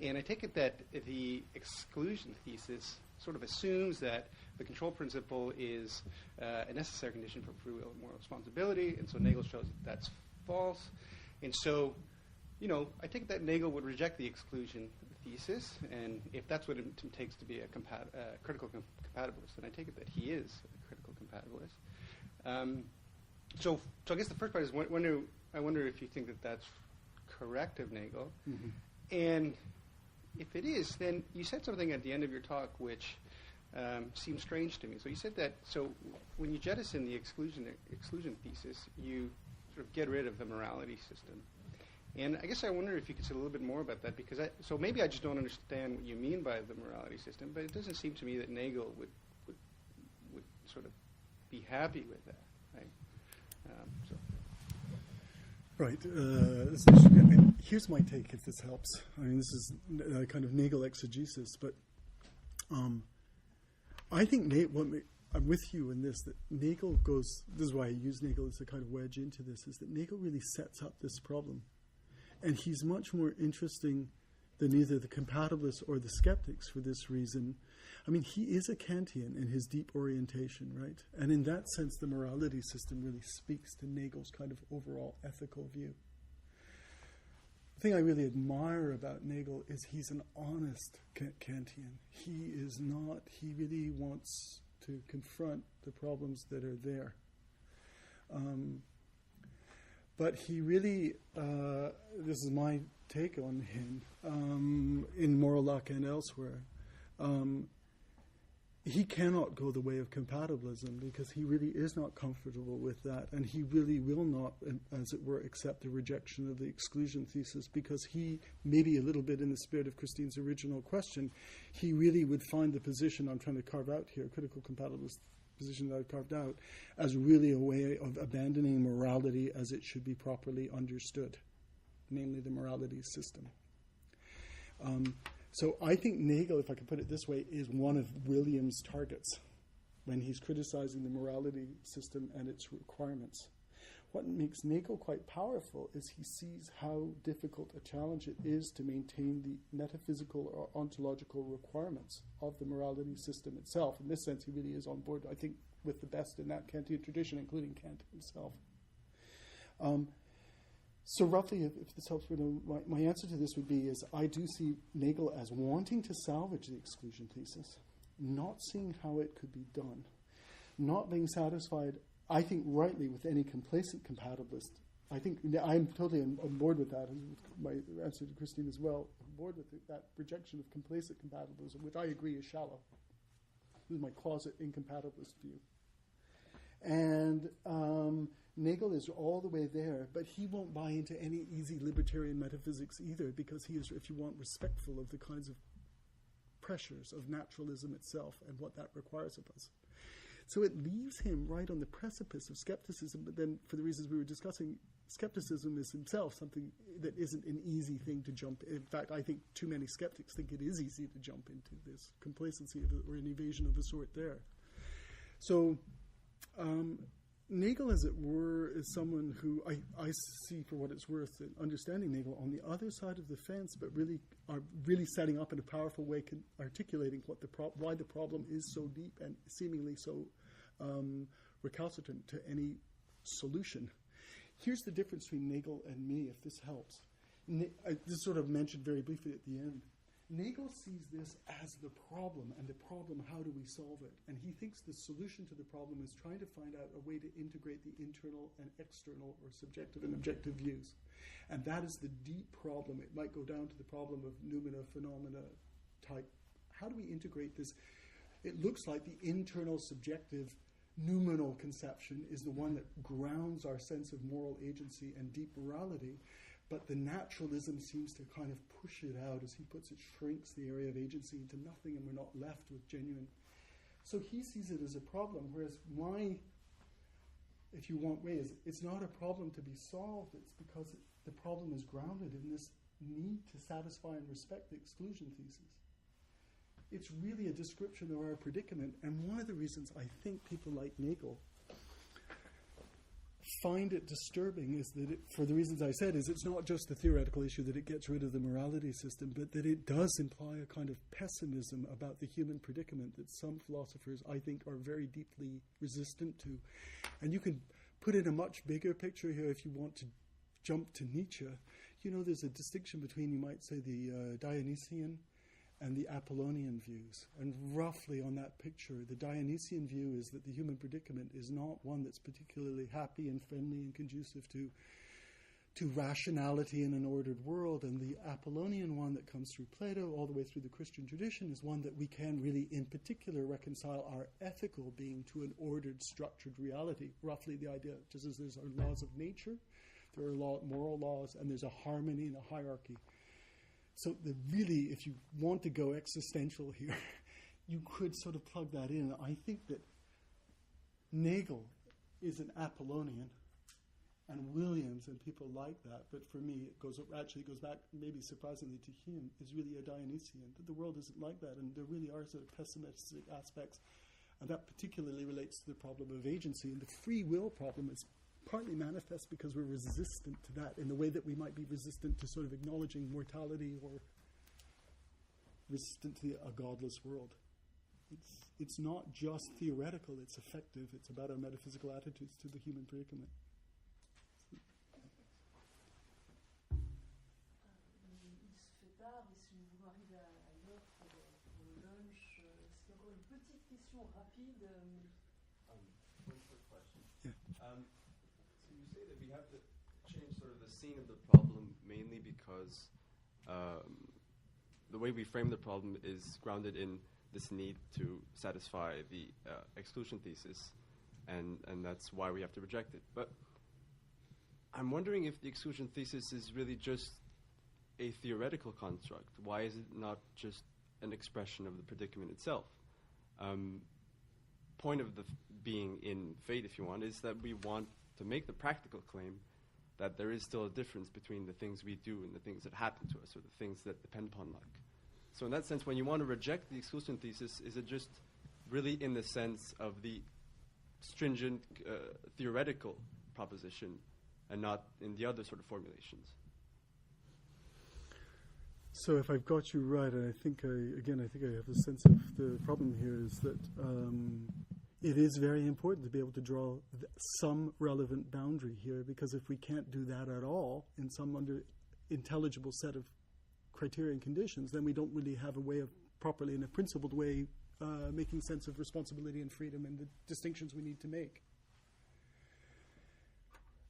And I take it that the exclusion thesis sort of assumes that the control principle is a necessary condition for free will and moral responsibility, and so Nagel shows that that's false. And so, I take it that Nagel would reject the exclusion thesis, and if that's what it takes to be a critical compatibilist, then I take it that he is a critical compatibilist. So I guess the first part is, I wonder if you think that that's correct of Nagel. Mm-hmm. And if it is, then you said something at the end of your talk which seems strange to me. So you said that, when you jettison the exclusion thesis, you sort of get rid of the morality system. And I guess I wonder if you could say a little bit more about that, because maybe I just don't understand what you mean by the morality system, but it doesn't seem to me that Nagel would sort of be happy with that, right? Right. Here's my take, if this helps. This is kind of Nagel exegesis, but I think I'm with you in this, that Nagel goes, this is why I use Nagel as a kind of wedge into this, is that Nagel really sets up this problem. And he's much more interesting than either the compatibilists or the skeptics for this reason. He is a Kantian in his deep orientation, right? And in that sense, the morality system really speaks to Nagel's kind of overall ethical view. The thing I really admire about Nagel is he's an honest Kantian. He really wants to confront the problems that are there. But he really, this is my take on him, in Morlock and elsewhere, he cannot go the way of compatibilism because he really is not comfortable with that, and he really will not, as it were, accept the rejection of the exclusion thesis, because he, maybe a little bit in the spirit of Christine's original question, he really would find the position I'm trying to carve out here, critical compatibilist position that I've carved out, as really a way of abandoning morality as it should be properly understood, namely the morality system. So I think Nagel, if I could put it this way, is one of William's targets when he's criticizing the morality system and its requirements. What makes Nagel quite powerful is he sees how difficult a challenge it is to maintain the metaphysical or ontological requirements of the morality system itself. In this sense, he really is on board, I think, with the best in that Kantian tradition, including Kant himself. So roughly, if this helps, my answer to this would be is I do see Nagel as wanting to salvage the exclusion thesis, not seeing how it could be done, not being satisfied, I think rightly, with any complacent compatibilist. I think I'm totally on board with that, and my answer to Christine as well, on board with that rejection of complacent compatibilism, which I agree is shallow. This is my closet incompatibilist view. And Nagel is all the way there, but he won't buy into any easy libertarian metaphysics either, because he is, if you want, respectful of the kinds of pressures of naturalism itself and what that requires of us. So it leaves him right on the precipice of skepticism, but then for the reasons we were discussing, skepticism is himself something that isn't an easy thing to jump in. In fact, I think too many skeptics think it is easy to jump into this complacency or an evasion of the sort there. So Nagel, as it were, is someone who I see, for what it's worth, in understanding Nagel on the other side of the fence, but really setting up in a powerful way, articulating why the problem is so deep and seemingly so recalcitrant to any solution. Here's the difference between Nagel and me, if this helps. This sort of mentioned very briefly at the end. Nagel sees this as the problem, and the problem, how do we solve it? And he thinks the solution to the problem is trying to find out a way to integrate the internal and external, or subjective and objective views. And that is the deep problem. It might go down to the problem of noumena, phenomena type. How do we integrate this? It looks like the internal subjective noumenal conception is the one that grounds our sense of moral agency and deep morality, but the naturalism seems to kind of push it out. As he puts it, shrinks the area of agency into nothing, and we're not left with genuine. So he sees it as a problem, whereas my, if you want, way is, it's not a problem to be solved. It's because the problem is grounded in this need to satisfy and respect the exclusion thesis. It's really a description of our predicament, and one of the reasons I think people like Nagel find it disturbing is that, for the reasons I said, is it's not just the theoretical issue that it gets rid of the morality system, but that it does imply a kind of pessimism about the human predicament that some philosophers, I think, are very deeply resistant to. And you can put in a much bigger picture here if you want to jump to Nietzsche. You know, there's a distinction between, you might say, the Dionysian and the Apollonian views. And roughly on that picture, the Dionysian view is that the human predicament is not one that's particularly happy and friendly and conducive to rationality in an ordered world. And the Apollonian one that comes through Plato all the way through the Christian tradition is one that we can really, in particular, reconcile our ethical being to an ordered, structured reality. Roughly the idea, just as there's our laws of nature, there are moral laws, and there's a harmony and a hierarchy. So really, if you want to go existential here, you could sort of plug that in. I think that Nagel is an Apollonian, and Williams and people like that, but for me, it goes back, maybe surprisingly to him, is really a Dionysian, that the world isn't like that, and there really are sort of pessimistic aspects, and that particularly relates to the problem of agency. And the free will problem is partly manifest because we're resistant to that in the way that we might be resistant to sort of acknowledging mortality, or resistant to a godless world. It's not just theoretical, it's effective. It's about our metaphysical attitudes to the human predicament. Il se fait tard, et si vous arrivez à l'heure pour le lunch, est-ce qu'il y a encore une petite question rapide? One quick question. Yeah. So you say that we have to change sort of the scene of the problem mainly because the way we frame the problem is grounded in this need to satisfy the exclusion thesis, and that's why we have to reject it. But I'm wondering if the exclusion thesis is really just a theoretical construct. Why is it not just an expression of the predicament itself? Point of the being in fate, if you want, is that we want to make the practical claim that there is still a difference between the things we do and the things that happen to us, or the things that depend upon luck. So in that sense, when you want to reject the exclusion thesis, is it just really in the sense of the stringent theoretical proposition and not in the other sort of formulations? So if I've got you right, and I think I have a sense of the problem here is that it is very important to be able to draw some relevant boundary here, because if we can't do that at all in some intelligible set of criteria and conditions, then we don't really have a way of properly, in a principled way, making sense of responsibility and freedom and the distinctions we need to make.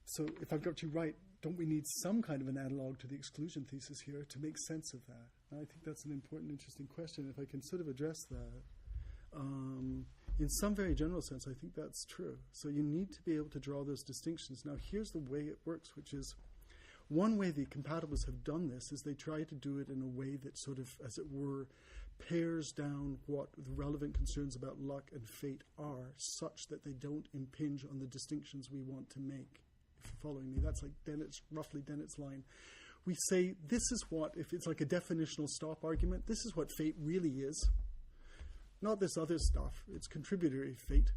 So if I've got you right, don't we need some kind of an analog to the exclusion thesis here to make sense of that? And I think that's an important, interesting question. If I can sort of address that, in some very general sense, I think that's true. So you need to be able to draw those distinctions. Now, here's the way it works, which is one way the compatibilists have done this is they try to do it in a way that sort of, as it were, pares down what the relevant concerns about luck and fate are, such that they don't impinge on the distinctions we want to make. If you're following me, that's like roughly Dennett's line. We say, this is what, if it's like a definitional stop argument, this is what fate really is. Not this other stuff. It's contributory fate.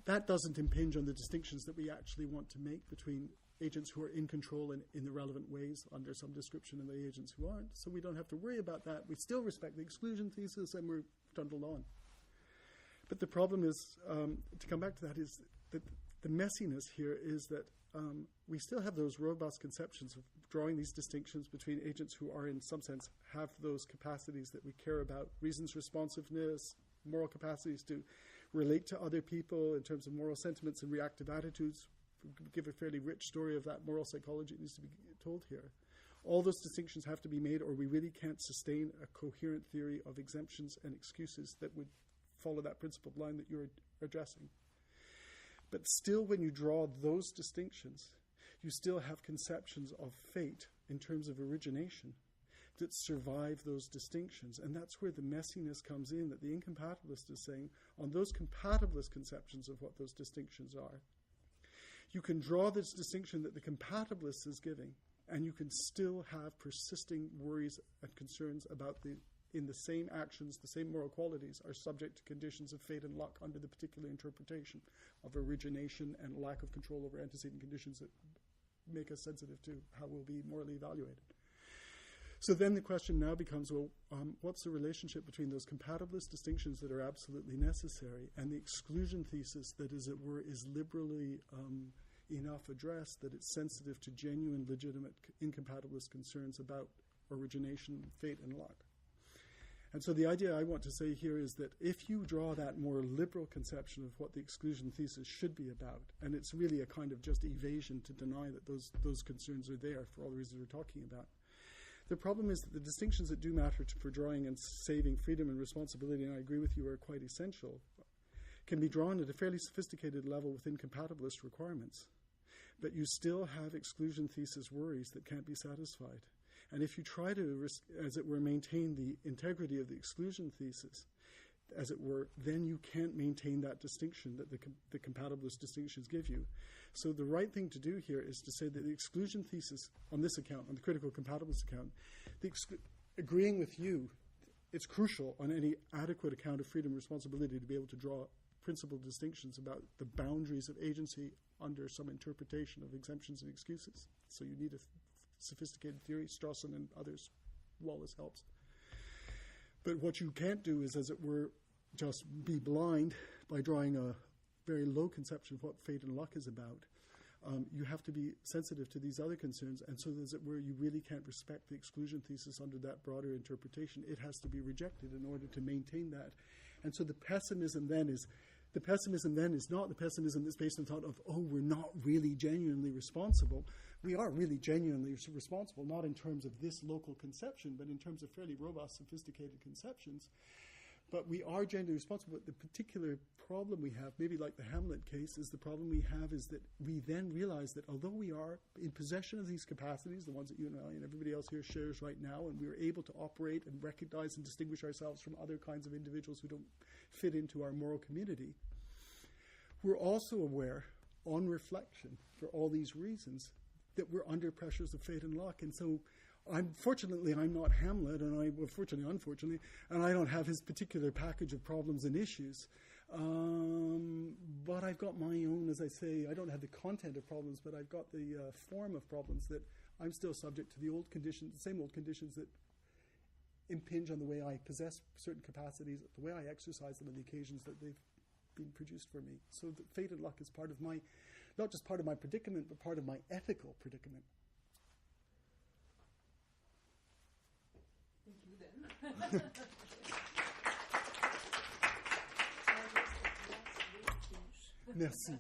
That doesn't impinge on the distinctions that we actually want to make between agents who are in control in the relevant ways under some description and the agents who aren't. So we don't have to worry about that. We still respect the exclusion thesis, and we're trundled on. But the problem is, to come back to that, is that the messiness here is that we still have those robust conceptions of drawing these distinctions between agents who are, in some sense, have those capacities that we care about, reasons responsiveness, moral capacities to relate to other people in terms of moral sentiments and reactive attitudes. Give a fairly rich story of that moral psychology that needs to be told here. All those distinctions have to be made, or we really can't sustain a coherent theory of exemptions and excuses that would follow that principled line that you're addressing. But still, when you draw those distinctions, you still have conceptions of fate in terms of origination that survive those distinctions. And that's where the messiness comes in, that the incompatibilist is saying, on those compatibilist conceptions of what those distinctions are, you can draw this distinction that the compatibilist is giving, and you can still have persisting worries and concerns about in the same actions, the same moral qualities are subject to conditions of fate and luck under the particular interpretation of origination and lack of control over antecedent conditions that make us sensitive to how we'll be morally evaluated. So then the question now becomes, well, what's the relationship between those compatibilist distinctions that are absolutely necessary and the exclusion thesis that, as it were, is liberally enough addressed that it's sensitive to genuine, legitimate, incompatibilist concerns about origination, fate, and luck? And so the idea I want to say here is that if you draw that more liberal conception of what the exclusion thesis should be about, and it's really a kind of just evasion to deny that those concerns are there for all the reasons we're talking about, the problem is that the distinctions that do matter for drawing and saving freedom and responsibility, and I agree with you, are quite essential, can be drawn at a fairly sophisticated level within compatibilist requirements. But you still have exclusion thesis worries that can't be satisfied. And if you try to, as it were, maintain the integrity of the exclusion thesis, as it were, then you can't maintain that distinction that the compatibilist distinctions give you. So the right thing to do here is to say that the exclusion thesis on this account, on the critical compatibilist account, agreeing with you, it's crucial on any adequate account of freedom and responsibility to be able to draw principal distinctions about the boundaries of agency under some interpretation of exemptions and excuses. So you need a sophisticated theory. Strawson and others, Wallace helps. But what you can't do is, as it were, just be blind by drawing a very low conception of what fate and luck is about. You have to be sensitive to these other concerns, and so, as it were, you really can't respect the exclusion thesis under that broader interpretation. It has to be rejected in order to maintain that. And so the pessimism then is not the pessimism that's based on thought of, oh, we're not really genuinely responsible. We are really genuinely responsible, not in terms of this local conception, but in terms of fairly robust, sophisticated conceptions. But we are genuinely responsible. But the particular problem we have, maybe like the Hamlet case, is the problem we have is that we then realize that although we are in possession of these capacities, the ones that you and I and everybody else here shares right now, and we're able to operate and recognize and distinguish ourselves from other kinds of individuals who don't fit into our moral community, we're also aware, on reflection, for all these reasons, that we're under pressures of fate and luck. And so unfortunately, I'm not Hamlet, and unfortunately, and I don't have his particular package of problems and issues. But I've got my own, as I say, I don't have the content of problems, but I've got the form of problems that I'm still subject to the old conditions, the same old conditions that impinge on the way I possess certain capacities, the way I exercise them, and the occasions that they've been produced for me. So the fate and luck is part of my, not just part of my predicament, but part of my ethical predicament. Thank you then. Merci.